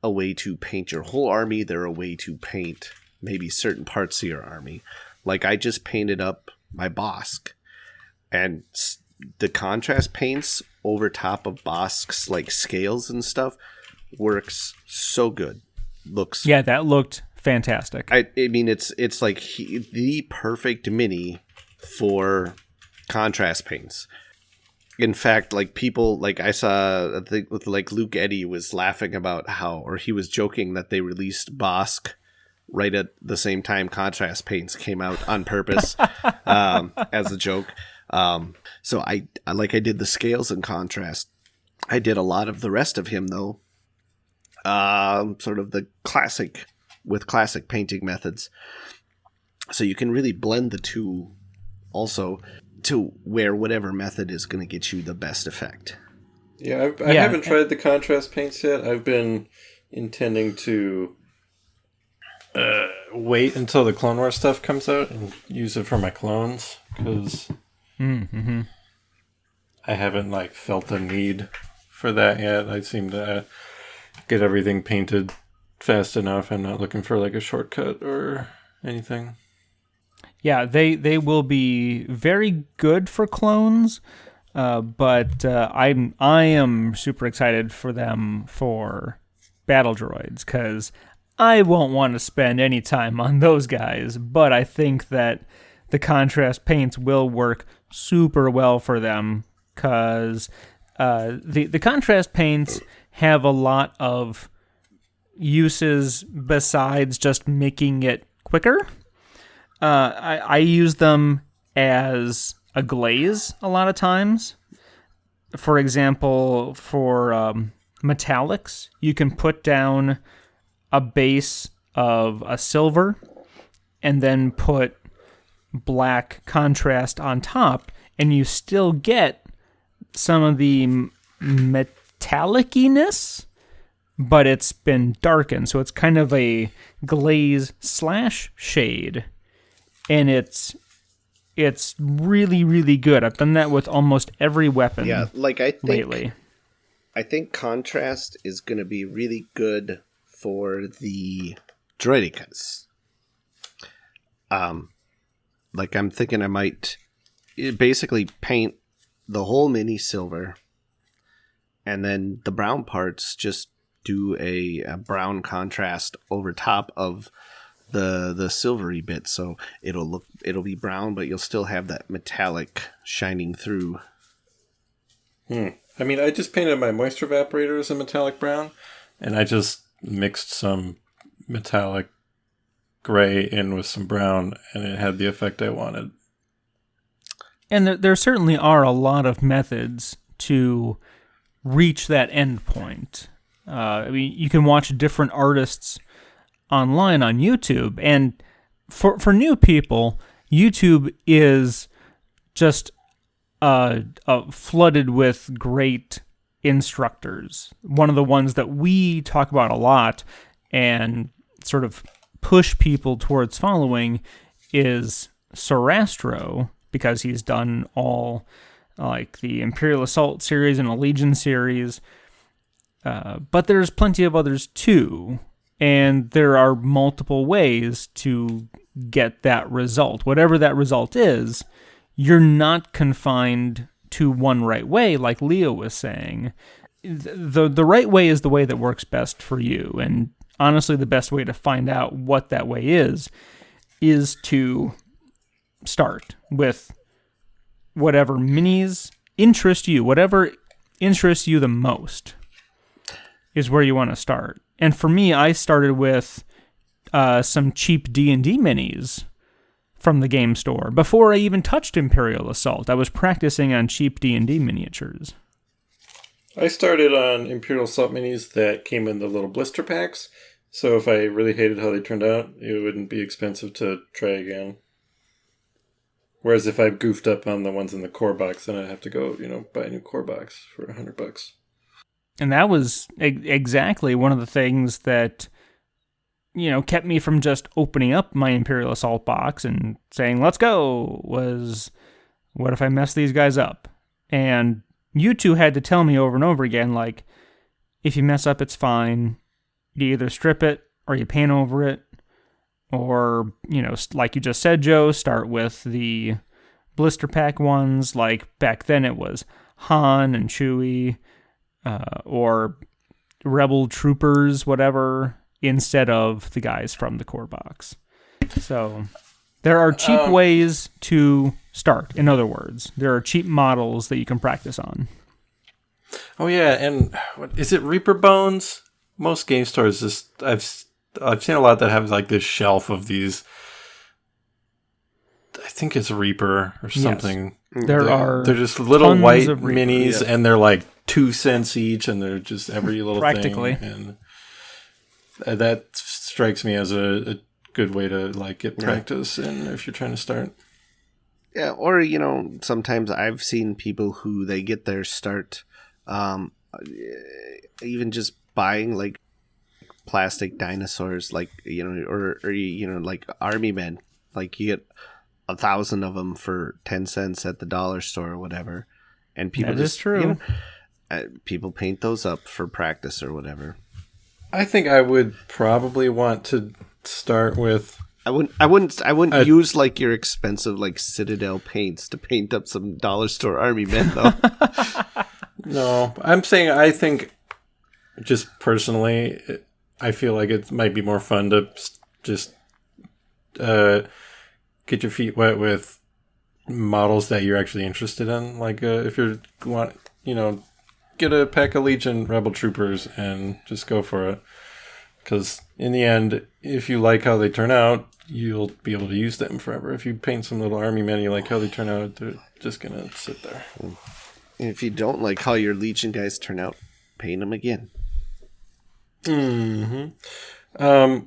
a way to paint your whole army. They're a way to paint maybe certain parts of your army. Like I just painted up my Bosk, and the contrast paints over top of Bosk's like scales and stuff works so good. That looked fantastic. I mean, it's like the perfect mini for contrast paints. In fact, like people, like I saw, I think with like Luke Eddy was laughing about or he was joking that they released Bosk right at the same time contrast paints came out on purpose as a joke. So I did the scales in contrast. I did a lot of the rest of him though. Sort of the classic painting methods. So you can really blend the two also to where whatever method is going to get you the best effect. Yeah, I haven't tried the contrast paints yet. I've been intending to wait until the Clone Wars stuff comes out and use it for my clones, because I haven't like felt the need for that yet. I seem to get everything painted fast enough. I'm not looking for like a shortcut or anything. Yeah, they will be very good for clones, but I am super excited for them for battle droids, because I won't want to spend any time on those guys, but I think that the contrast paints will work super well for them, because the contrast paints have a lot of uses besides just making it quicker. I use them as a glaze a lot of times. For example, for metallics, you can put down a base of a silver and then put black contrast on top, and you still get some of the metalliciness, but it's been darkened. So it's kind of a glaze / shade. And it's really, really good. I've done that with almost every weapon. Yeah, like lately. I think contrast is going to be really good for the droidicas. Like I'm thinking I might basically paint the whole mini silver, and then the brown parts just do a brown contrast over top of the silvery bit, so it'll be brown, but you'll still have that metallic shining through. I mean, I just painted my moisture evaporator as a metallic brown, and I just mixed some metallic gray in with some brown, and it had the effect I wanted. And there certainly are a lot of methods to reach that end point. I mean, you can watch different artists online on YouTube, and for new people, YouTube is just flooded with great instructors. One of the ones that we talk about a lot and sort of push people towards following is Sarastro, because he's done all like the Imperial Assault series and a Legion series. But there's plenty of others too, and there are multiple ways to get that result. Whatever that result is, you're not confined to one right way, like Leo was saying. The right way is the way that works best for you, and honestly, the best way to find out what that way is to start with whatever minis interest you, whatever interests you the most is where you want to start. And for me, I started with some cheap D&D minis from the game store. Before I even touched Imperial Assault, I was practicing on cheap D&D miniatures. I started on Imperial Assault minis that came in the little blister packs, so if I really hated how they turned out, it wouldn't be expensive to try again. Whereas if I goofed up on the ones in the core box, then I'd have to go, buy a new core box for $100. And that was exactly one of the things that, kept me from just opening up my Imperial Assault box and saying, let's go, was, what if I mess these guys up? And you two had to tell me over and over again, like, if you mess up, it's fine. You either strip it or you paint over it. Or, like you just said, Joe, start with the blister pack ones. Like back then it was Han and Chewie, or Rebel Troopers, whatever, instead of the guys from the core box. So there are cheap ways to start. In other words, there are cheap models that you can practice on. Oh yeah, and is it Reaper Bones? Most game stores just I've seen a lot that have like this shelf of these. I think it's Reaper or something. Yes. They're just little white minis, yeah. And they're like 2 cents each, and they're just every little practically thing. And that strikes me as a good way to like get practice, and if you're trying to start. Yeah, or sometimes I've seen people who they get their start, even just buying like plastic dinosaurs, like or like army men, like you get 1,000 of them for 10 cents at the dollar store or whatever, and people that is true. People paint those up for practice or whatever. I think I would probably want to start with. I wouldn't use like your expensive like Citadel paints to paint up some dollar store army men though. No, I'm saying I think just personally, I feel like it might be more fun to just get your feet wet with models that you're actually interested in. Like if you want, get a pack of Legion Rebel Troopers and just go for it. Because in the end, if you like how they turn out, you'll be able to use them forever. If you paint some little army men, you like how they turn out, they're just going to sit there. And if you don't like how your Legion guys turn out, paint them again. Mm-hmm.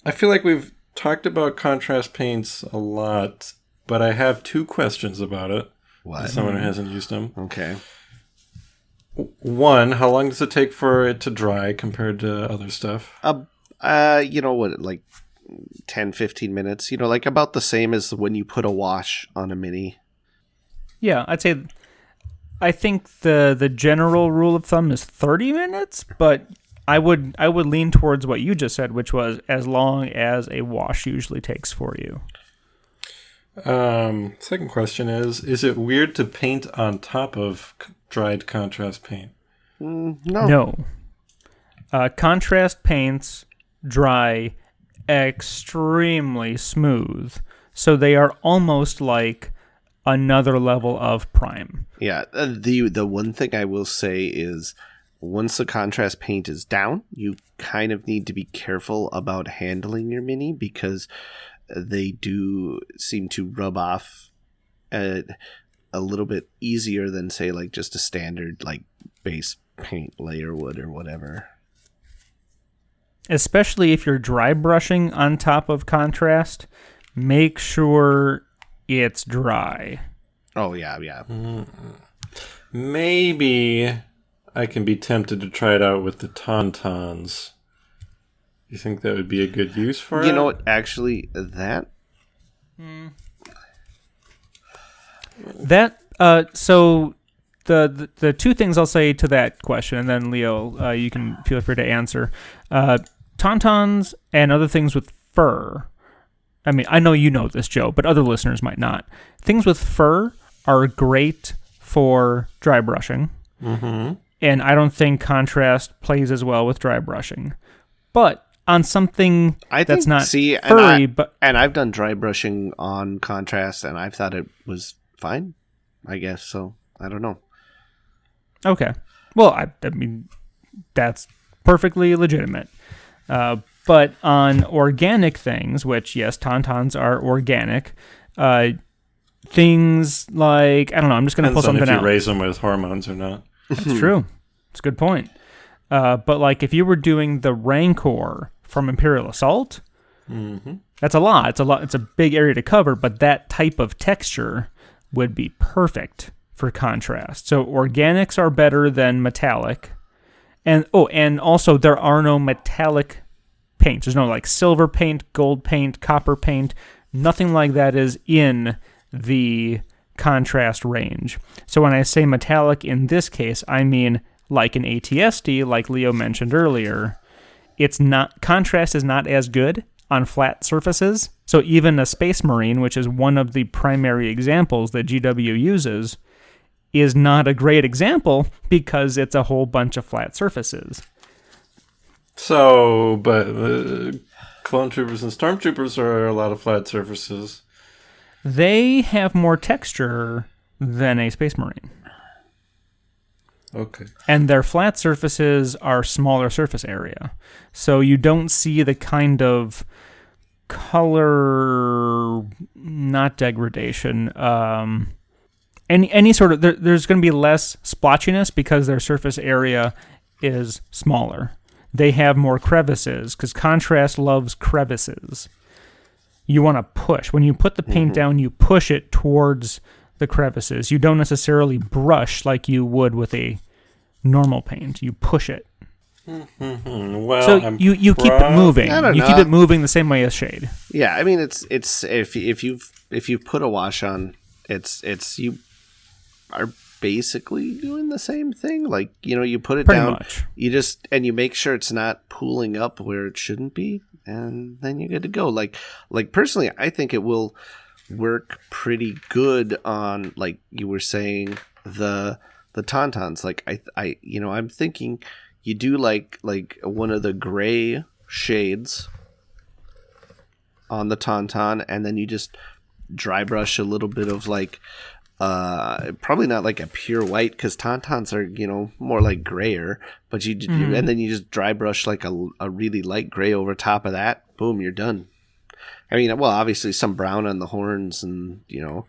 I feel like we've talked about contrast paints a lot, but I have 2 questions about it. What? As someone who hasn't used them. Okay. 1, how long does it take for it to dry compared to other stuff? Like 10, 15 minutes. Like about the same as when you put a wash on a mini. Yeah, I think the general rule of thumb is 30 minutes, but I would lean towards what you just said, which was as long as a wash usually takes for you. Second question is it weird to paint on top of dried contrast paint? No. Contrast paints dry extremely smooth, so they are almost like another level of prime. Yeah, the one thing I will say is once the contrast paint is down, you kind of need to be careful about handling your mini because they do seem to rub off a little bit easier than, say, like just a standard like base paint layer would or whatever. Especially if you're dry brushing on top of contrast, make sure it's dry. Oh, yeah. Maybe I can be tempted to try it out with the Tauntauns. You think that would be a good use for it? You know what? Actually, that... So the two things I'll say to that question, and then Leo, you can feel free to answer. Tauntauns and other things with fur. I mean, I know you know this, Joe, but other listeners might not. Things with fur are great for dry brushing. Mm-hmm. And I don't think contrast plays as well with dry brushing. But on something that's not furry, and I've done dry brushing on contrast, and I thought it was fine, I guess. So, I don't know. Okay. Well, I mean, that's perfectly legitimate. But on organic things, which, yes, Tauntauns are organic, things like, I don't know, I'm just going to pull something out. Depends on if you raise them with hormones or not. That's true. It's a good point. But like if you were doing the Rancor from Imperial Assault, that's a lot. It's a big area to cover, but that type of texture would be perfect for contrast. So organics are better than metallic. And also there are no metallic paints. There's no like silver paint, gold paint, copper paint. Nothing like that is in the contrast range. So when I say metallic in this case, I mean like an ATSD, like Leo mentioned earlier. Contrast is not as good on flat surfaces. So even a Space Marine, which is one of the primary examples that GW uses, is not a great example because it's a whole bunch of flat surfaces. So, but clone troopers and stormtroopers are a lot of flat surfaces. They have more texture than a Space Marine. Okay. And their flat surfaces are smaller surface area. So you don't see the kind of color, not degradation, any sort of, there's going to be less splotchiness because their surface area is smaller. They have more crevices because contrast loves crevices. You want to push. When you put the paint down, you push it towards the crevices. You don't necessarily brush like you would with a normal paint. You push it. Well, so you keep it moving. You keep it moving the same way as shade. Yeah, I mean it's if you put a wash on, it's you are basically doing the same thing. Like, you put it Pretty down, much. you make sure it's not pooling up where it shouldn't be, and then you're good to go. Like personally, I think it will work pretty good on, like you were saying, the Tauntauns. Like I'm thinking you do like one of the gray shades on the Tauntaun, and then you just dry brush a little bit of like probably not like a pure white because Tauntauns are more like grayer, but you and then you just dry brush like a really light gray over top of that. Boom, you're done. I mean, well, obviously some brown on the horns and a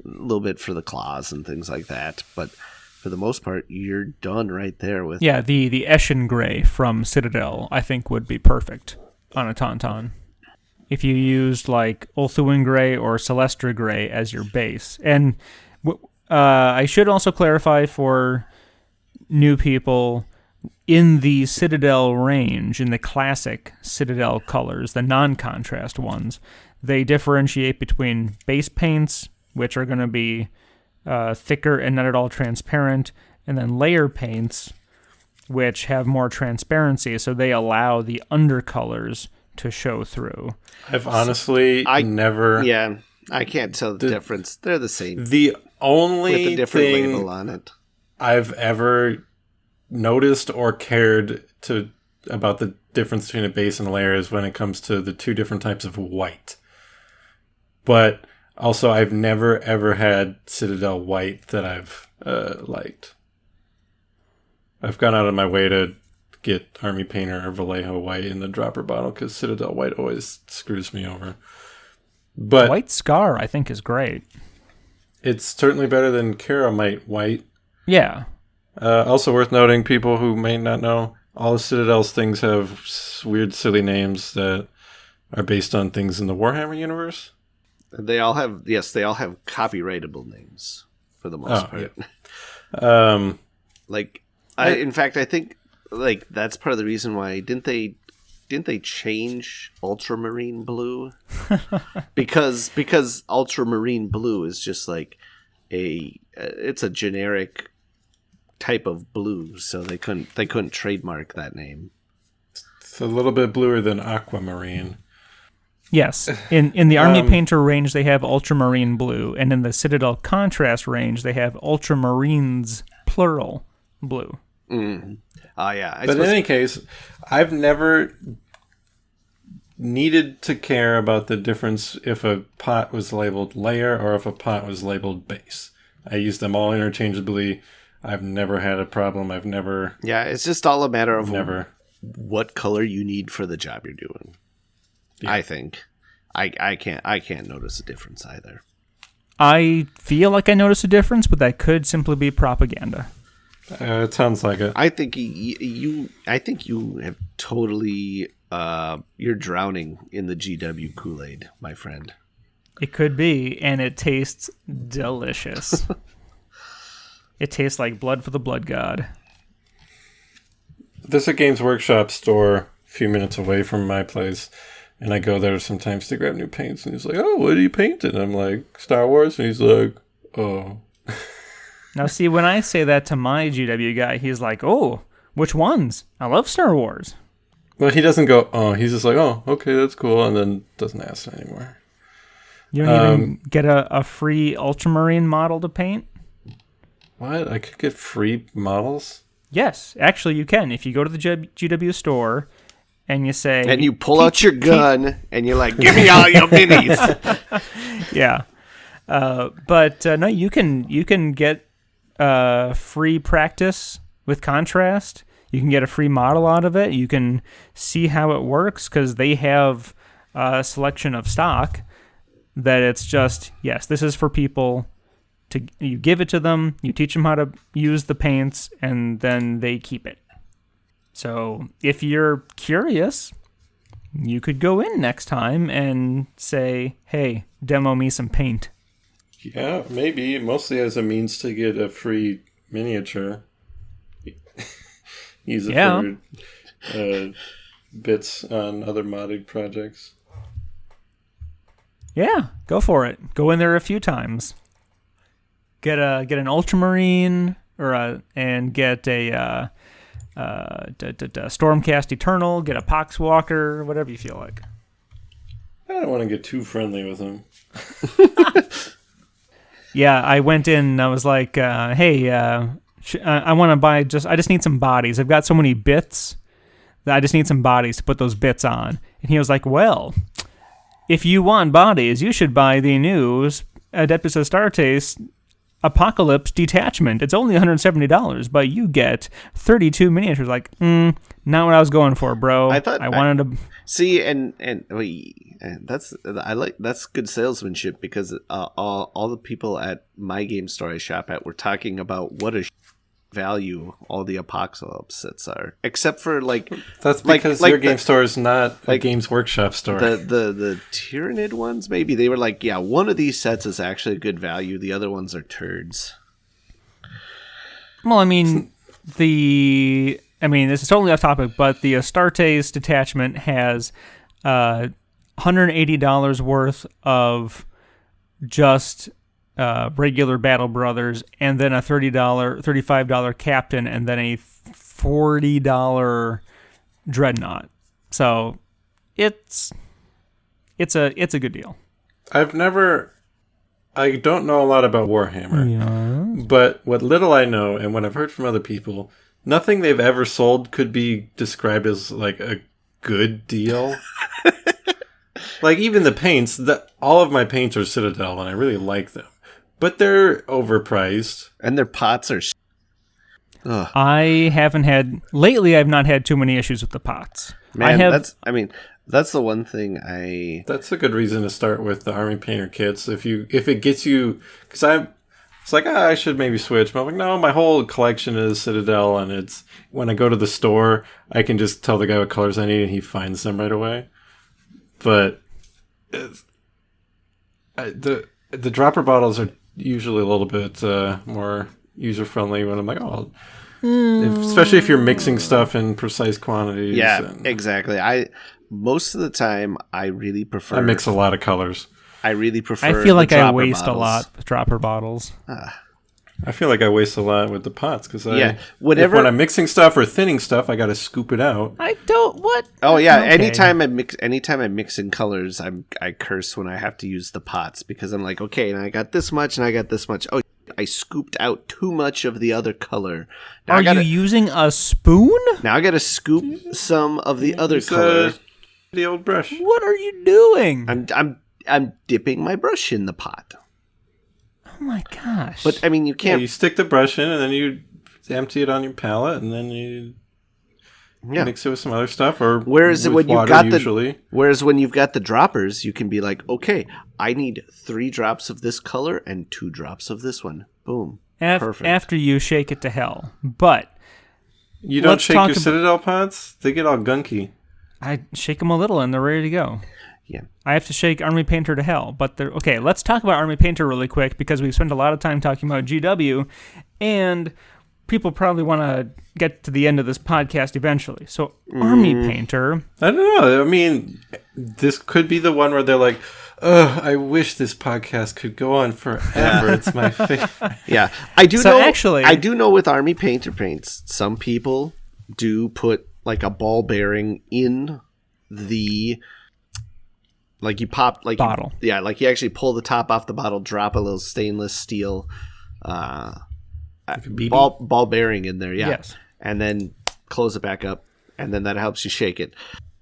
little bit for the claws and things like that, but for the most part, you're done right there with. Yeah, the Eshin gray from Citadel I think would be perfect on a Tauntaun. If you used like Ulthuan gray or Celestra gray as your base. And I should also clarify for new people, in the Citadel range, in the classic Citadel colors, the non-contrast ones, they differentiate between base paints, which are going to be thicker and not at all transparent, and then layer paints, which have more transparency, so they allow the undercolors to show through. I've honestly never... Yeah, I can't tell the difference. They're the same. The only with a different thing label on it I've ever noticed or cared about the difference between a base and a layer is when it comes to the two different types of white. But also, I've never, ever had Citadel white that I've liked. I've gone out of my way to get Army Painter or Vallejo White in the dropper bottle because Citadel White always screws me over. But White Scar, I think, is great. It's certainly better than Caramite White. Yeah. Also worth noting, people who may not know, all the Citadel's things have weird, silly names that are based on things in the Warhammer universe. They all have copyrightable names for the most part. Yeah. In fact, I think like that's part of the reason why didn't they change Ultramarine Blue? because Ultramarine Blue is just like it's a generic type of blue, so they couldn't trademark that name. It's a little bit bluer than Aquamarine. Yes. In the Army Painter range, they have Ultramarine Blue, and in the Citadel Contrast range, they have Ultramarines, plural, blue. Mm. Oh, yeah. But in any case, I've never needed to care about the difference if a pot was labeled layer or if a pot was labeled base. I use them all interchangeably. I've never had a problem. Yeah, it's just all a matter of never what color you need for the job you're doing. Yeah. I think. I can't notice a difference either. I feel like I notice a difference, but that could simply be propaganda. It sounds like it. I think you have totally you're drowning in the GW Kool-Aid, my friend. It could be, and it tastes delicious. It tastes like blood for the blood god. There's a Games Workshop store a few minutes away from my place, and I go there sometimes to grab new paints, and he's like, "Oh, what are you painting?" I'm like, "Star Wars," and he's like, "Oh." Now, see, when I say that to my GW guy, he's like, "Oh, which ones? I love Star Wars." Well, he doesn't go, "Oh," he's just like, "Oh, okay, that's cool," and then doesn't ask anymore. You don't even get a free Ultramarine model to paint? What? I could get free models? Yes, actually you can. If you go to the GW store and you say... And you pull out your gun and you're like, "Give me all your minis." Yeah. But no, you can get free practice with contrast. You can get a free model out of it. You can see how it works because they have a selection of stock that it's just, yes, this is for people. You give it to them, you teach them how to use the paints, and then they keep it. So if you're curious, you could go in next time and say, "Hey, demo me some paint." Yeah, maybe. Mostly as a means to get a free miniature. Use it for bits on other modded projects. Yeah, go for it. Go in there a few times. Get an Ultramarine and get a Stormcast Eternal. Get a Poxwalker, whatever you feel like. I don't want to get too friendly with him. Yeah, I went in and I was like, "Hey, I want to buy I just need some bodies. I've got so many bits that I just need some bodies to put those bits on." And he was like, "Well, if you want bodies, you should buy the new Adeptus Astartes Apocalypse Detachment. It's only $170, but you get 32 miniatures." Like, not what I was going for, bro. I wanted to see, and that's good salesmanship because all the people at my game store I shop at were talking about what a value all the Apocalypse sets are, except for that's because your game store is not a Games Workshop store. The Tyranid ones, maybe they were like, yeah, one of these sets is actually a good value, the other ones are turds. Well, I mean, this is totally off topic, but the Astartes detachment has $180 worth of just regular Battle Brothers, and then a $35 Captain, and then a $40 Dreadnought. So it's a good deal. I don't know a lot about Warhammer, but what little I know and what I've heard from other people, nothing they've ever sold could be described as like a good deal. Like even the paints, all of my paints are Citadel, and I really like them. But they're overpriced. And their pots are... Ugh. I haven't had lately. I've not had too many issues with the pots. Man, that's the one thing That's a good reason to start with the Army Painter kits. If it gets you, because it's like I should maybe switch, but I'm like, no, my whole collection is Citadel, and it's when I go to the store, I can just tell the guy what colors I need, and he finds them right away. But the dropper bottles are usually a little bit more user friendly when I'm like, especially if you're mixing stuff in precise quantities. Yeah, exactly. Most of the time I really prefer. I mix a lot of colors. I really prefer. I feel like I waste bottles. a lot with dropper bottles. I feel like I waste a lot with the pots because when I'm mixing stuff or thinning stuff, I got to scoop it out. I don't what? Oh yeah, okay. Anytime I'm mixing colors, I curse when I have to use the pots because I'm like, okay, and I got this much and I got this much. Oh, I scooped out too much of the other color. Now you using a spoon? Now I got to scoop some of the other color. The old brush. What are you doing? I'm dipping my brush in the pot. Oh my gosh! But I mean, you can't. Yeah, you stick the brush in, and then you empty it on your palette, and then you mix it with some other stuff, or whereas with water usually. Whereas when you've got the droppers, you can be like, okay, I need 3 drops of this color and 2 drops of this one. Boom. Perfect. After you shake it to hell, but you don't shake your Citadel pots; they get all gunky. I shake them a little, and they're ready to go. Yeah, I have to shake Army Painter to hell, but they're okay. Let's talk about Army Painter really quick because we've spent a lot of time talking about GW, and people probably want to get to the end of this podcast eventually. So Army Painter, I don't know. I mean, this could be the one where they're like, "Ugh, I wish this podcast could go on forever. It's my favorite." Yeah, I do know with Army Painter paints, some people do put like a ball bearing in the. Like you pop like bottle. You actually pull the top off the bottle, drop a little stainless steel ball bearing in there, yes, and then close it back up, and then that helps you shake it.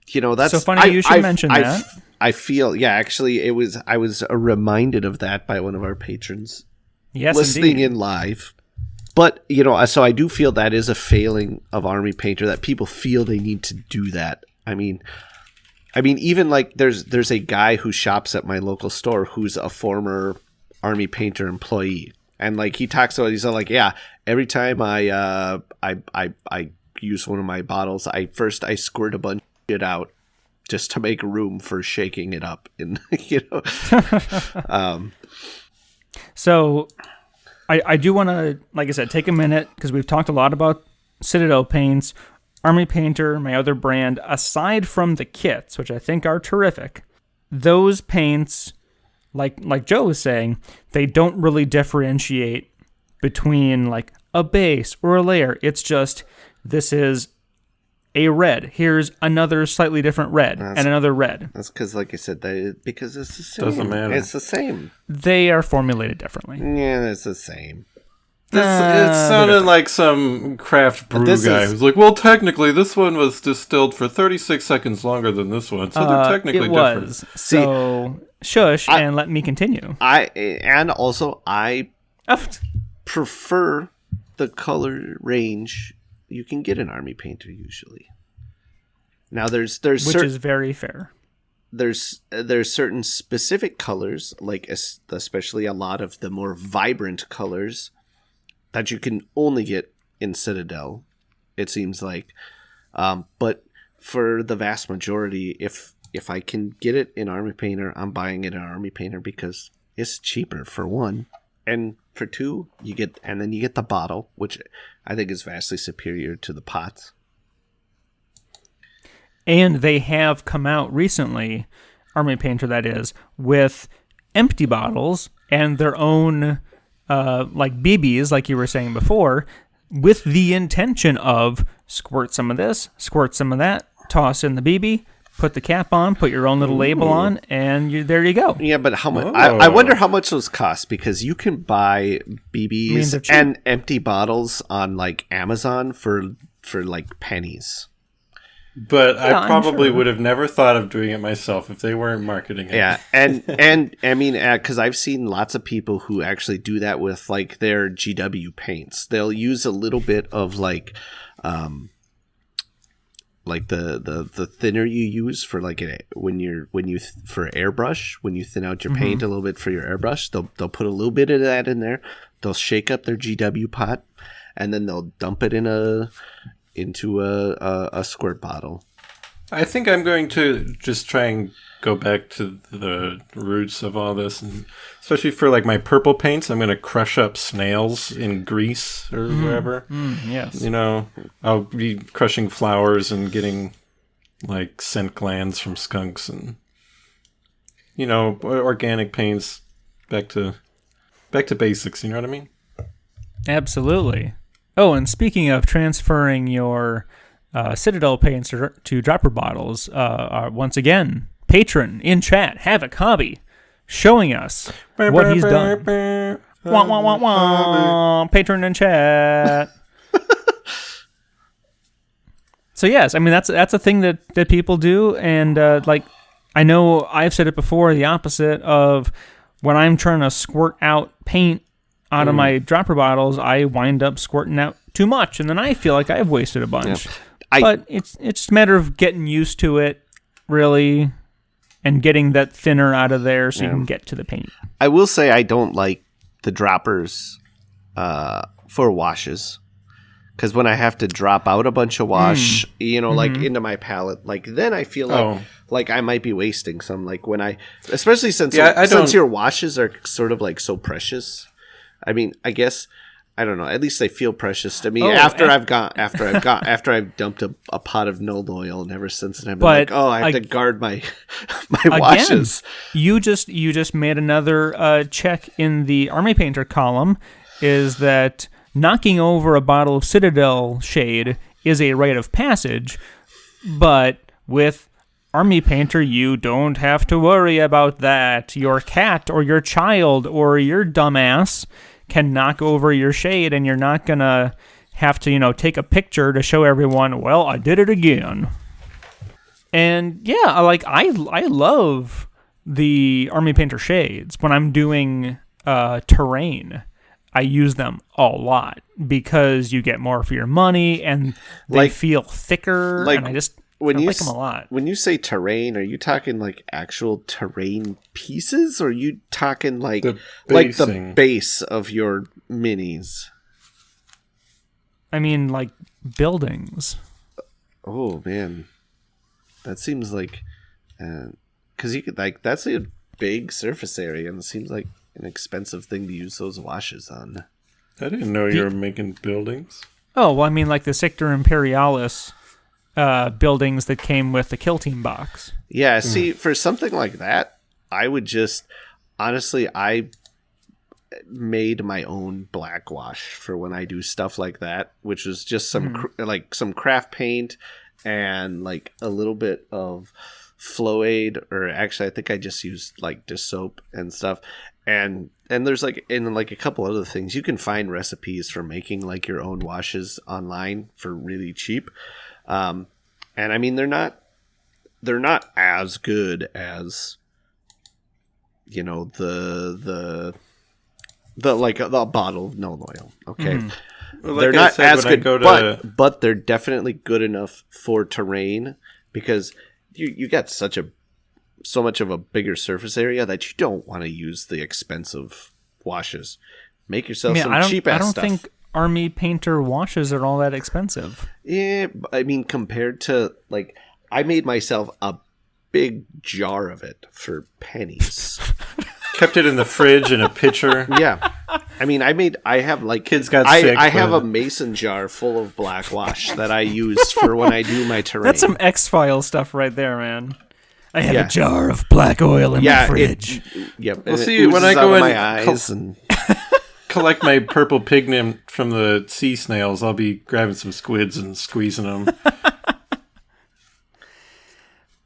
You know, that's so funny. You should mention that. I feel actually I was reminded of that by one of our patrons. Yes, listening indeed. in live. But so I do feel that is a failing of Army Painter that people feel they need to do that. I mean, even like there's a guy who shops at my local store who's a former Army Painter employee, and like he talks about, he's like, yeah, every time I use one of my bottles, I squirt a bunch of shit out just to make room for shaking it up, and So I do want to, like I said, take a minute because we've talked a lot about Citadel paints. Army Painter, my other brand, aside from the kits, which I think are terrific, those paints, like Joe was saying, they don't really differentiate between like a base or a layer. It's just, this is a red. Here's another slightly different red and another red. That's because, like I said, because it's the same. Doesn't matter. It's the same. They are formulated differently. Yeah, it's the same. It sounded like some craft brew guy who's like, well, technically, this one was distilled for 36 seconds longer than this one, so they're technically different. So, shush, and let me continue. I prefer the color range you can get an Army Painter usually. Now, which is very fair. There's certain specific colors, like especially a lot of the more vibrant colors, that you can only get in Citadel, it seems like. But for the vast majority, if I can get it in Army Painter, I'm buying it in Army Painter because it's cheaper, for one. And for two, you get the bottle, which I think is vastly superior to the pots. And they have come out recently, Army Painter that is, with empty bottles and their own like BBs, like you were saying before, with the intention of squirt some of this, squirt some of that, toss in the BB, put the cap on, put your own little label on, and there you go. Yeah, but how much? I wonder how much those cost, because you can buy BBs and empty bottles on like Amazon for like pennies. But Yeah, I probably sure. would have never thought of doing it myself if they weren't marketing it. Yeah, and I mean, because I've seen lots of people who actually do that with like their GW paints. They'll use a little bit of like the thinner you use for like for airbrush, when you thin out your paint a little bit for your airbrush, they'll put a little bit of that in there. They'll shake up their GW pot, and then they'll dump it into a squirt bottle. I think I'm going to just try and go back to the roots of all this, and especially for like my purple paints, I'm going to crush up snails in Greece or wherever. Yes. You know, I'll be crushing flowers and getting like scent glands from skunks and, you know, organic paints. Back to basics. You know what I mean? Absolutely. Oh, and speaking of transferring your Citadel paints to dropper bottles, once again, patron in chat, Havoc Hobby, showing us what he's done. Wah, wah, wah, wah. Patron in chat. So yes, I mean that's a thing that people do, and like I know I've said it before, the opposite of when I'm trying to squirt out paint out of my dropper bottles, I wind up squirting out too much, and then I feel like I've wasted a bunch. Yeah. But it's just a matter of getting used to it, really, and getting that thinner out of there so you can get to the paint. I will say I don't like the droppers for washes, because when I have to drop out a bunch of wash, like into my palette, like then I feel like I might be wasting some. Like when especially since your washes are sort of like so precious. I mean, I guess I don't know. At least they feel precious to me after I've dumped a pot of Null oil, and ever since then I've been like, I have to guard my washes. You just made another check in the Army Painter column. Is that knocking over a bottle of Citadel shade is a rite of passage, but with Army Painter, you don't have to worry about that. Your cat or your child or your dumbass can knock over your shade, and you're not going to have to, take a picture to show everyone, well, I did it again. And yeah, like I love the Army Painter shades. When I'm doing terrain, I use them a lot because you get more for your money, and they feel thicker, and I like them a lot. When you say terrain, are you talking like actual terrain pieces, or are you talking like the base of your minis? I mean, like buildings. Oh man, that seems like because you could that's a big surface area, and it seems like an expensive thing to use those washes on. I didn't know you were making buildings. Oh well, I mean, like the Sector Imperialis buildings that came with the Kill Team box. Yeah, see, for something like that, I would just honestly, I made my own black wash for when I do stuff like that, which was just some some craft paint and like a little bit of Floaid, or actually I think I just used like dish soap and stuff. And there's like a couple other things. You can find recipes for making like your own washes online for really cheap. And I mean they're not as good as the bottle of Null oil. Okay. Well, they're not as good, but they're definitely good enough for terrain, because you got so much of a bigger surface area that you don't want to use the expensive washes. Make yourself some cheap ass stuff. I don't think Army Painter washes are all that expensive. Yeah, I mean, compared to like, I made myself a big jar of it for pennies. Kept it in the fridge in a pitcher. Yeah. I mean, I have like kids got sick. I have a mason jar full of black wash that I use for when I do my terrain. That's some X-Files stuff right there, man. I have a jar of black oil in my fridge. Well, see, when I go and collect my purple pigment from the sea snails, I'll be grabbing some squids and squeezing them.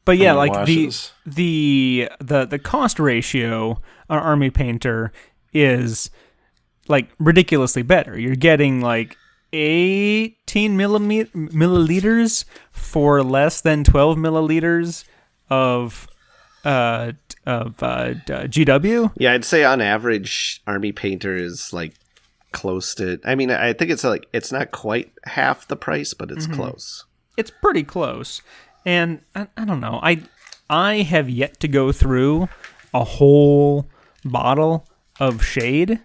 But yeah, like the cost ratio on Army Painter is like ridiculously better. You're getting like 18 milliliters for less than 12 milliliters of GW. Yeah, I'd say on average, Army Painter is like close to. I mean, I think it's like it's not quite half the price, but it's close. It's pretty close, and I don't know. I have yet to go through a whole bottle of shade,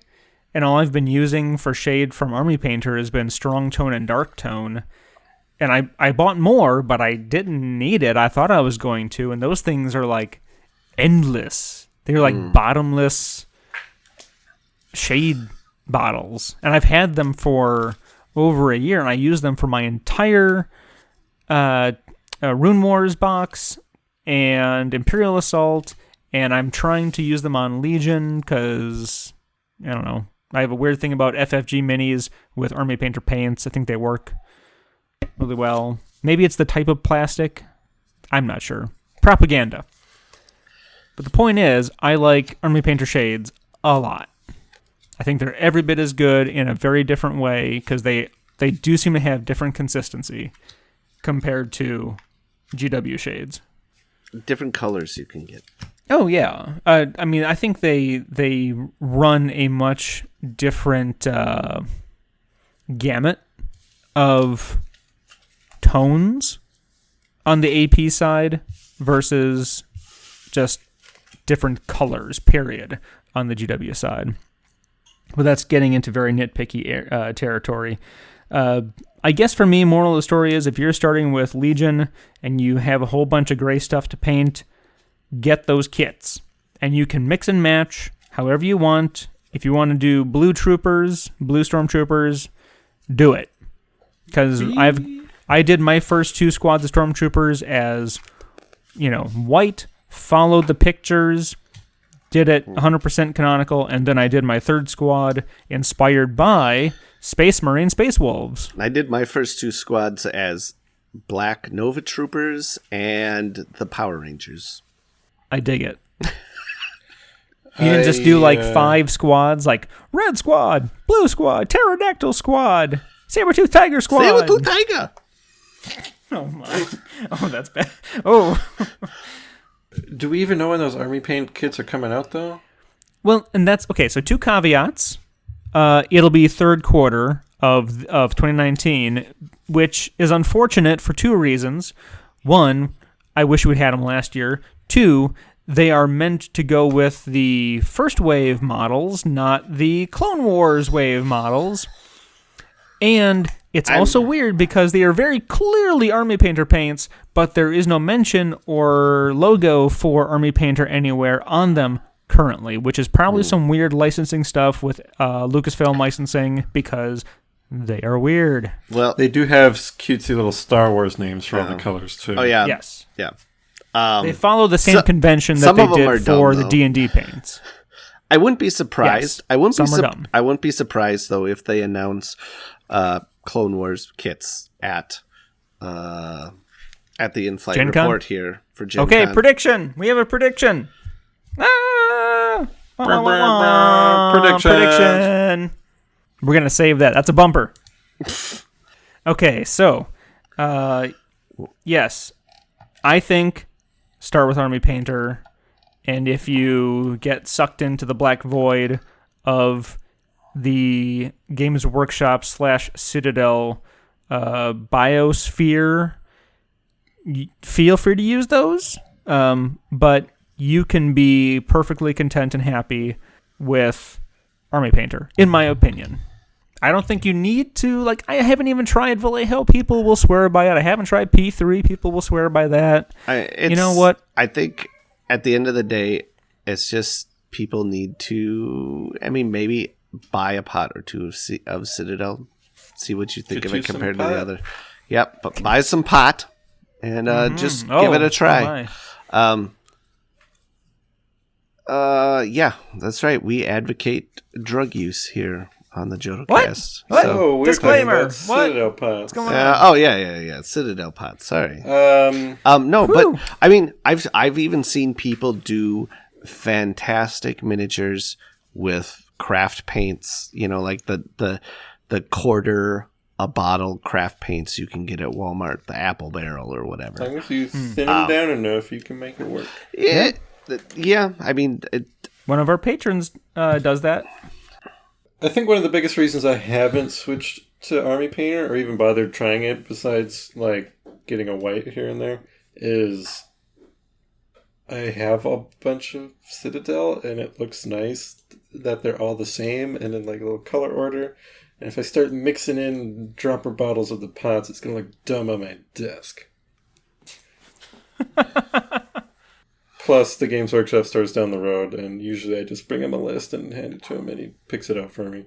and all I've been using for shade from Army Painter has been strong tone and dark tone. And I bought more, but I didn't need it. I thought I was going to, and those things are like endless. They're like bottomless shade bottles, and I've had them for over a year, and I use them for my entire Rune Wars box and Imperial Assault, and I'm trying to use them on Legion because, I don't know, I have a weird thing about FFG minis with Army Painter paints. I think they work really well. Maybe it's the type of plastic. I'm not sure. Propaganda. But the point is, I like Army Painter shades a lot. I think they're every bit as good in a very different way because they do seem to have different consistency compared to GW shades. Different colors you can get. Oh, yeah. I mean, I think they run a much different gamut of tones on the AP side versus just different colors, period, on the GW side. But that's getting into very nitpicky territory. I guess for me, moral of the story is if you're starting with Legion and you have a whole bunch of gray stuff to paint, get those kits. And you can mix and match however you want. If you want to do blue stormtroopers, do it. Because I did my first 2 squads of stormtroopers as, white, followed the pictures, did it 100% canonical, and then I did my 3rd squad inspired by Space Marine Space Wolves. I did my first 2 squads as Black Nova Troopers and the Power Rangers. I dig it. You didn't just do like 5 squads, like Red Squad, Blue Squad, Pterodactyl Squad, Saber-Tooth Tiger Squad. Saber-Tooth Tiger! Oh my. Oh, that's bad. Oh. Do we even know when those Army Paint kits are coming out, though? Well, and that's... Okay, so 2 caveats. It'll be 3rd quarter of 2019, which is unfortunate for 2 reasons. 1, I wish we'd had them last year. 2, they are meant to go with the first wave models, not the Clone Wars wave models. And it's also weird because they are very clearly Army Painter paints, but there is no mention or logo for Army Painter anywhere on them currently, which is probably some weird licensing stuff with Lucasfilm licensing because they are weird. Well, they do have cutesy little Star Wars names for all the colors, too. Oh, yeah. Yes. Yeah. They follow the same convention that they did for the D&D paints. I wouldn't be surprised. Yes, I wouldn't be surprised though if they announce Clone Wars kits at the in-flight Gen Con? report here for Gen Okay, Con. prediction. We have a prediction. Prediction. We're going to save that. That's a bumper. Okay, so, yes, I think start with Army Painter, and if you get sucked into the black void of the Games Workshop / Citadel biosphere, feel free to use those, but you can be perfectly content and happy with Army Painter, in my opinion. I don't think you need to, I haven't even tried Vallejo. People will swear by it. I haven't tried P3. People will swear by that. You know what? I think at the end of the day, it's just people need to, maybe buy a pot or 2 of Citadel. See what you think of it compared to the other. Yep, but buy some pot and just give it a try. Yeah, that's right. We advocate drug use here on the Jodo Cast. What? So, we're Disclaimer. talking about Citadel pots. What's going on? Yeah. Citadel pot. Sorry. No, but I've even seen people do fantastic miniatures with craft paints. Like the quarter a bottle craft paints you can get at Walmart, the Apple Barrel or whatever. As long as you thin them down enough, you can make it work. Yeah. I mean, one of our patrons does that. I think one of the biggest reasons I haven't switched to Army Painter or even bothered trying it, besides like getting a white here and there, is I have a bunch of Citadel and it looks nice that they're all the same and in like a little color order. And if I start mixing in dropper bottles of the pots, it's going to look dumb on my desk. Plus, the Games Workshop store's down the road, and usually I just bring him a list and hand it to him, and he picks it out for me.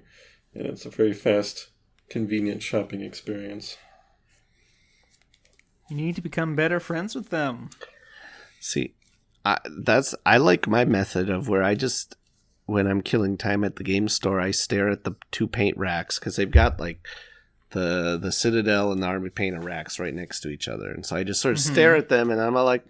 And it's a very fast, convenient shopping experience. You need to become better friends with them. See, I like my method of where I just, when I'm killing time at the game store, I stare at the 2 paint racks because they've got like the Citadel and the Army Painter racks right next to each other, and so I just sort of stare at them, and I'm all like,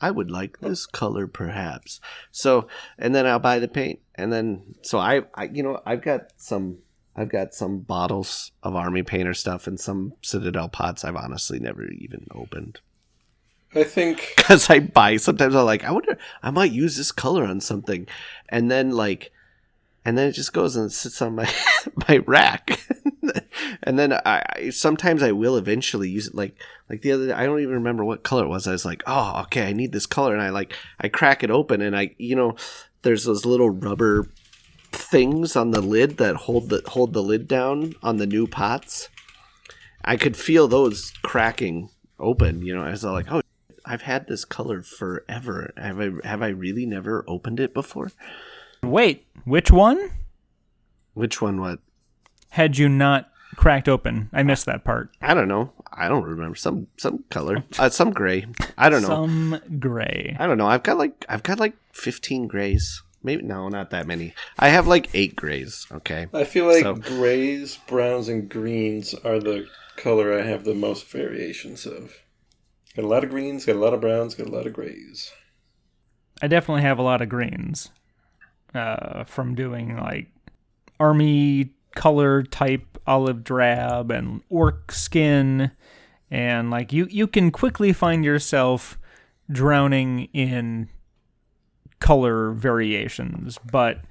I would like this color perhaps. So, and then I'll buy the paint, and then so I I've got some bottles of Army Painter stuff and some Citadel pots I've honestly never even opened. I think because I buy, sometimes I'm like, I wonder, I might use this color on something, and then it just goes and sits on my my rack, and then I sometimes I will eventually use it. Like the other day, I don't even remember what color it was. I was like, oh, okay, I need this color, and I crack it open, and there's those little rubber things on the lid that hold the lid down on the new pots. I could feel those cracking open. I was like, oh, I've had this color forever. Have I really never opened it before? Wait, which one? Which one? What? Had you not cracked open? I missed that part. I don't know. I don't remember. Some color. Some gray. I don't know. Some gray. I don't know. I've got like 15 grays. Maybe no, not that many. I have like 8 grays. Okay. I feel like grays, browns, and greens are the color I have the most variations of. Got a lot of greens, got a lot of browns, got a lot of grays. I definitely have a lot of greens. From doing like army color type olive drab and orc skin, and like you can quickly find yourself drowning in color variations, but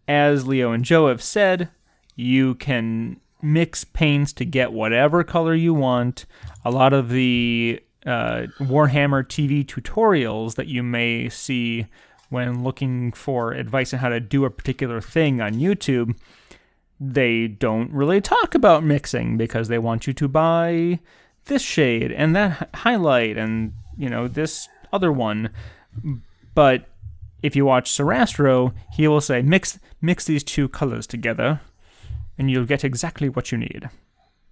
as Leo and Joe have said, you can mix paints to get whatever color you want. A lot of the Warhammer TV tutorials that you may see when looking for advice on how to do a particular thing on YouTube, they don't really talk about mixing because they want you to buy this shade and that highlight and, this other one. But if you watch Sarastro, he will say, mix these 2 colors together and you'll get exactly what you need.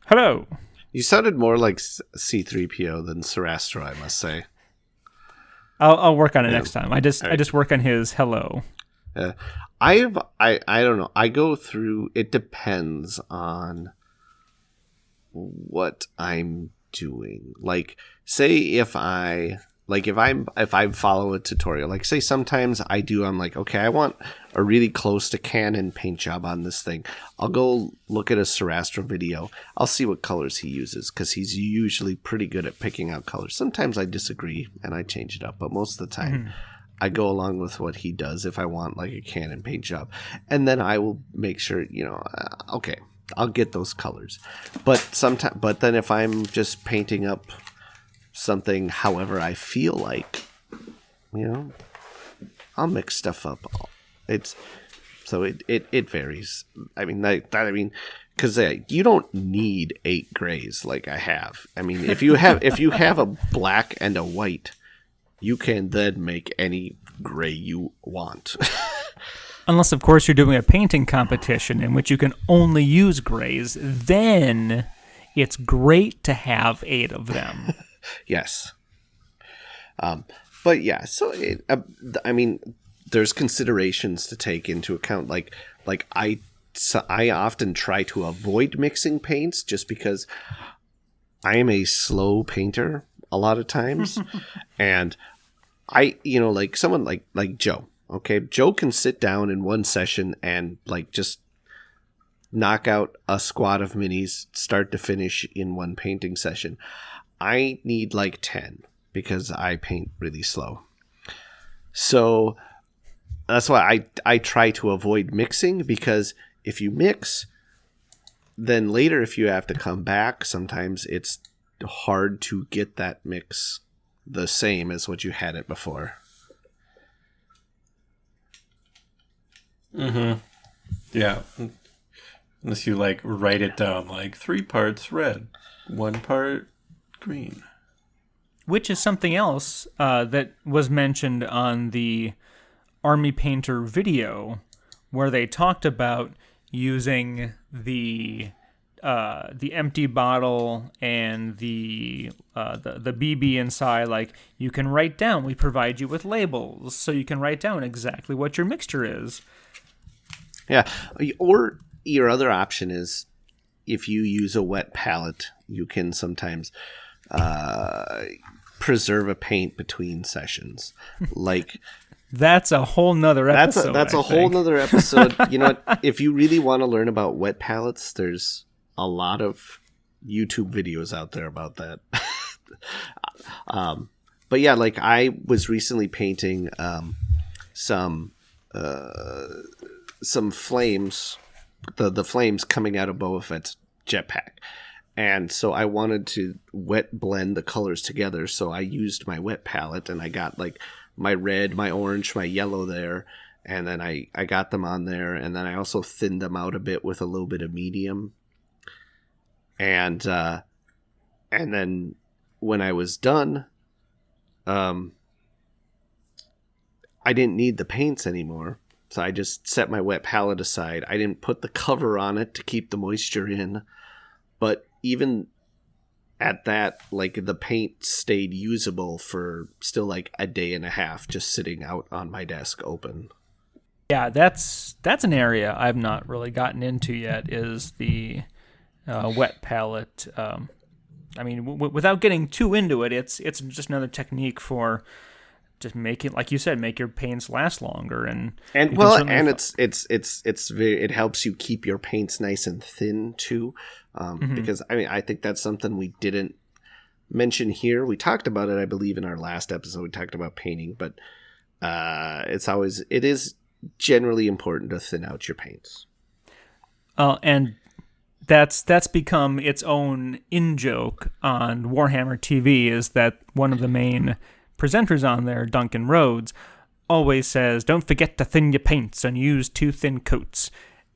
Hello. You sounded more like C-3PO than Sarastro, I must say. I'll work on it next time. I just work on his hello. I don't know. I go through. It depends on what I'm doing. Like, say if I follow a tutorial. Like, say sometimes I'm like, okay, I want a really close to canon paint job on this thing. I'll go look at a Sarastro video. I'll see what colors he uses because he's usually pretty good at picking out colors. Sometimes I disagree and I change it up, but most of the time I go along with what he does if I want like a canon paint job. And then I will make sure, okay, I'll get those colors. But then if I'm just painting up something however I feel like, I'll mix stuff up. It varies. I mean, because you don't need 8 grays like I have. I mean, if you have a black and a white, you can then make any gray you want. Unless, of course, you're doing a painting competition in which you can only use grays, then it's great to have 8 of them. Yes. But yeah, so I mean, there's considerations to take into account. Like I often try to avoid mixing paints just because I am a slow painter a lot of times. And like someone like Joe, okay? Joe can sit down in one session and like just knock out a squad of minis start to finish in one painting session. I need like 10 because I paint really slow. So that's why I try to avoid mixing, because if you mix, then later if you have to come back, sometimes it's hard to get that mix the same as what you had it before. Mm-hmm. Yeah. Unless you like write it down like 3 parts red, 1 part green. Which is something else that was mentioned on the Army Painter video, where they talked about using the empty bottle and the BB inside. Like, you can write down. We provide you with labels, so you can write down exactly what your mixture is. Yeah, or your other option is, if you use a wet palette, you can sometimes preserve a paint between sessions. Like, that's a whole nother episode. That's a whole nother episode. You know what? If you really want to learn about wet palettes, there's a lot of YouTube videos out there about that. But yeah, like, I was recently painting some flames, the flames coming out of Boba Fett's jetpack. And so I wanted to wet blend the colors together. So I used my wet palette, and I got like my red, my orange, my yellow there. And then I got them on there. And then I also thinned them out a bit with a little bit of medium. And then when I was done, I didn't need the paints anymore. So I just set my wet palette aside. I didn't put the cover on it to keep the moisture in. But even at that, like, the paint stayed usable for still like a day and a half, just sitting out on my desk open. Yeah, that's an area I've not really gotten into yet, is the wet palette. I mean, without getting too into it, it's just another technique for just make it, like you said, make your paints last longer, and it helps you keep your paints nice and thin too, because I mean, I think that's something we didn't mention here. We talked about it, I believe, in our last episode. We talked about painting, but it is generally important to thin out your paints. And that's become its own in-joke on Warhammer TV, is that one of the main presenters on there, Duncan Rhodes, always says, don't forget to thin your paints and use 2 thin coats.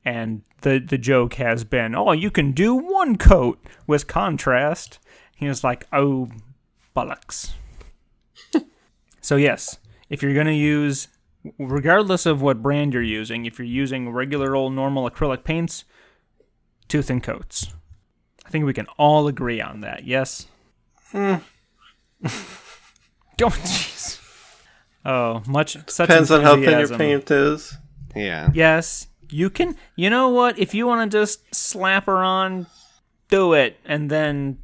And the joke has been, oh, you can do 1 coat with contrast. He was like, oh, bollocks. So yes, if you're going to use, regardless of what brand you're using, if you're using regular old normal acrylic paints, 2 thin coats. I think we can all agree on that, yes? Don't, jeez. Oh, such depends on how thin your enthusiasm. paint is. Yeah. Yes, you can. You know what? If you want to just slap her on, do it, and then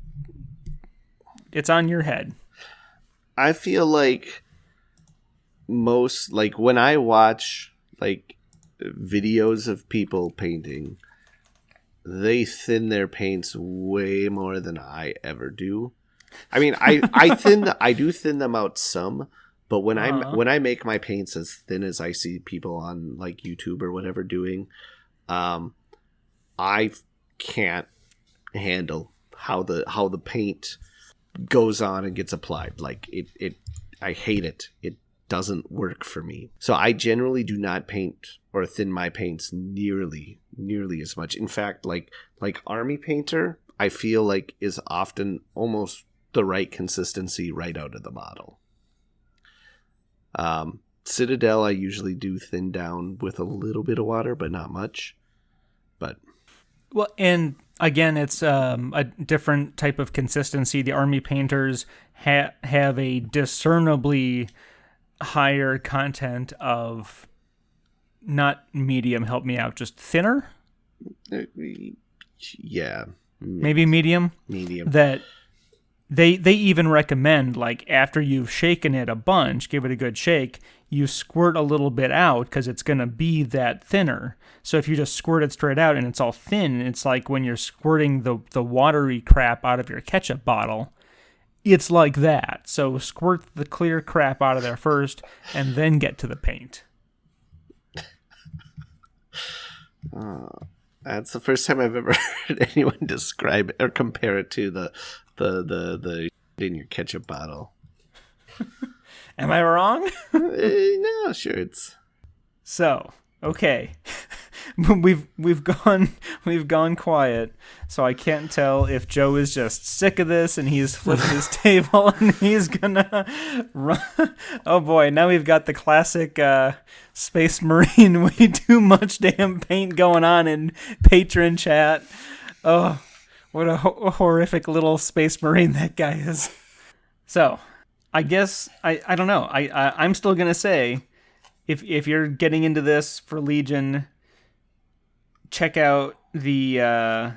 it's on your head. I feel like when I watch like videos of people painting, they thin their paints way more than I ever do. I mean, I do thin them out some, but when I make my paints as thin as I see people on like YouTube or whatever doing, I can't handle how the paint goes on and gets applied. Like I hate it. It doesn't work for me. So I generally do not paint or thin my paints nearly as much. In fact, like Army Painter, I feel like is often almost the right consistency right out of the bottle. Citadel, I usually do thin down with a little bit of water, but not much. Well, and again, it's a different type of consistency. The Army Painters have a discernibly higher content of, not medium, help me out, just thinner? Yeah. Maybe medium? Medium. They even recommend, like, after you've shaken it a bunch, give it a good shake, you squirt a little bit out because it's going to be that thinner. So if you just squirt it straight out and it's all thin, it's like when you're squirting the watery crap out of your ketchup bottle. It's like that. So squirt the clear crap out of there first and then get to the paint. That's the first time I've ever heard anyone describe it or compare it to the in your ketchup bottle. Am I wrong? No, sure. It's so okay. we've gone quiet, so I can't tell if Joe is just sick of this and he's flipping his table and he's gonna run. Oh boy, now we've got the classic Space Marine way too much damn paint going on in patron chat. Oh, what a horrific little Space Marine that guy is. So, I guess I don't know. I'm still gonna say, if you're getting into this for Legion, check out the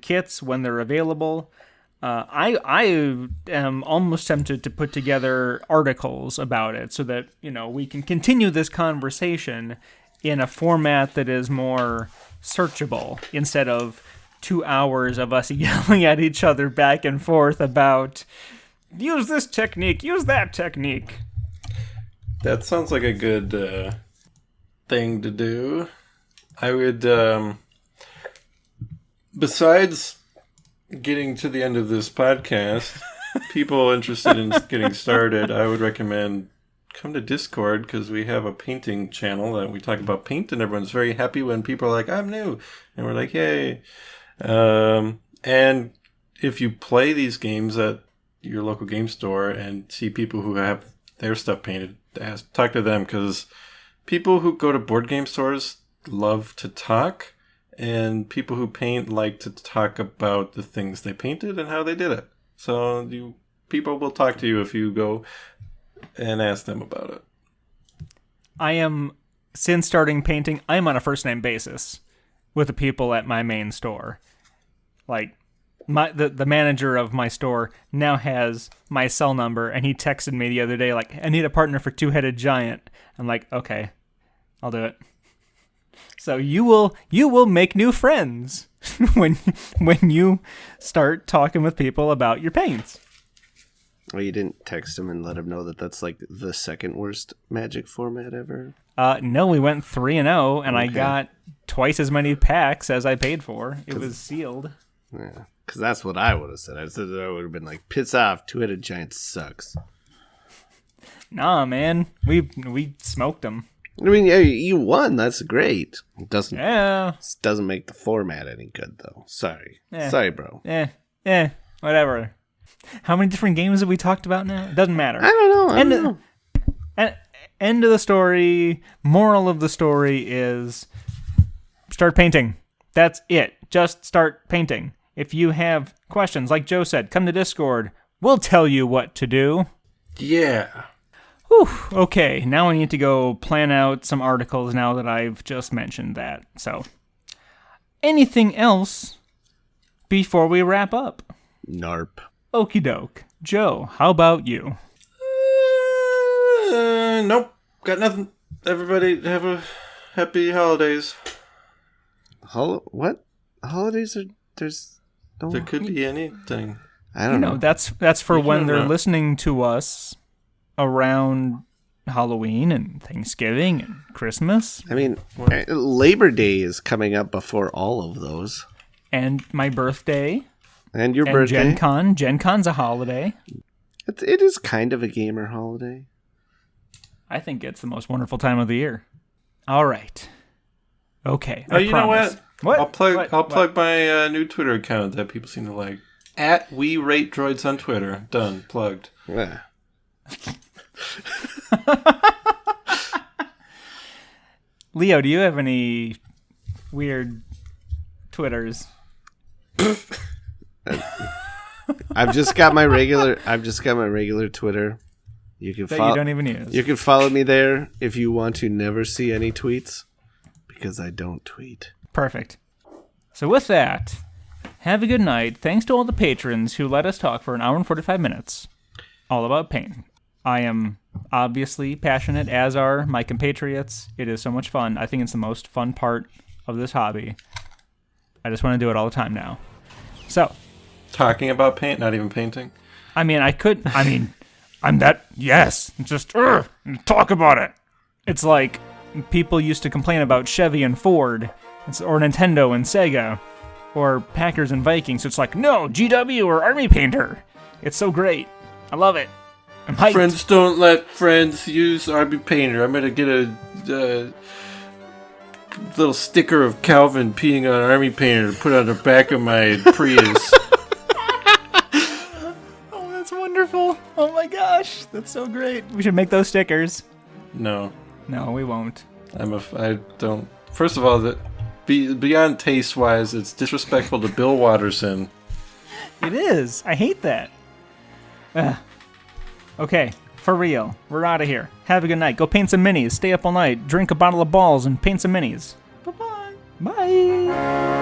kits when they're available. I am almost tempted to put together articles about it so that, we can continue this conversation in a format that is more searchable instead of 2 hours of us yelling at each other back and forth about use this technique, use that technique. That sounds like a good thing to do. I would, besides getting to the end of this podcast, people interested in getting started, I would recommend come to Discord, because we have a painting channel that we talk about paint, and everyone's very happy when people are like, I'm new, and we're like, yay. And if you play these games at your local game store and see people who have their stuff painted, talk to them, because people who go to board game stores love to talk, and people who paint like to talk about the things they painted and how they did it. So people will talk to you if you go and ask them about it. Since starting painting, I'm on a first name basis with the people at my main store. Like, the manager of my store now has my cell number, and he texted me the other day like, I need a partner for Two-Headed Giant. I'm like, okay, I'll do it. So you will make new friends when you start talking with people about your paints. Well, you didn't text him and let him know that that's like the second worst Magic format ever? No, we went 3-0, and okay. I got twice as many packs as I paid for. It was sealed. Yeah, because that's what I would have said. I said I would have been like, piss off, Two-Headed Giant sucks. Nah, man, we smoked them. I mean, yeah, you won. That's great. It doesn't make the format any good, though. Sorry. Sorry, bro. Whatever. How many different games have we talked about now? It doesn't matter. I don't know. End of the story. Moral of the story is start painting. That's it. Just start painting. If you have questions, like Joe said, come to Discord. We'll tell you what to do. Yeah. Whew, okay, now I need to go plan out some articles now that I've just mentioned that. So, anything else before we wrap up? Narp. Okie doke. Joe, how about you? Nope. Got nothing. Everybody have a happy holidays. What? Holidays are... There's... No... There could be anything. I don't know. That's for when they're listening to us around Halloween and Thanksgiving and Christmas. I mean, Labor Day is coming up before all of those. And my birthday. And your birthday. Gen Con. Gen Con's a holiday. It is kind of a gamer holiday. I think it's the most wonderful time of the year. All right. Okay. Oh, you promise. know what? I'll plug my new Twitter account that people seem to like. At We Rate Droids on Twitter. Done. Plugged. Yeah. Leo, do you have any weird Twitters? I've just got my regular Twitter. You can that you don't even use. You can follow me there if you want to never see any tweets, because I don't tweet. Perfect. So with that, Have a good night. Thanks to all the patrons who let us talk for an hour and 45 minutes. All about paint. I am obviously passionate, as are my compatriots. It is so much fun. I think it's the most fun part of this hobby. I just want to do it all the time now. So. Talking about paint, not even painting? I'm that, yes. Just, talk about it. It's like people used to complain about Chevy and Ford, or Nintendo and Sega, or Packers and Vikings. So it's like, no, GW or Army Painter. It's so great. I love it. I'm hyped. Friends don't let friends use Army Painter. I'm going to get a little sticker of Calvin peeing on Army Painter to put on the back of my Prius. Oh, that's wonderful. Oh my gosh. That's so great. We should make those stickers. No. No, we won't. I don't. First of all, beyond taste-wise, it's disrespectful to Bill Watterson. It is. I hate that. Okay, for real. We're out of here. Have a good night. Go paint some minis. Stay up all night. Drink a bottle of balls and paint some minis. Bye-bye. Bye.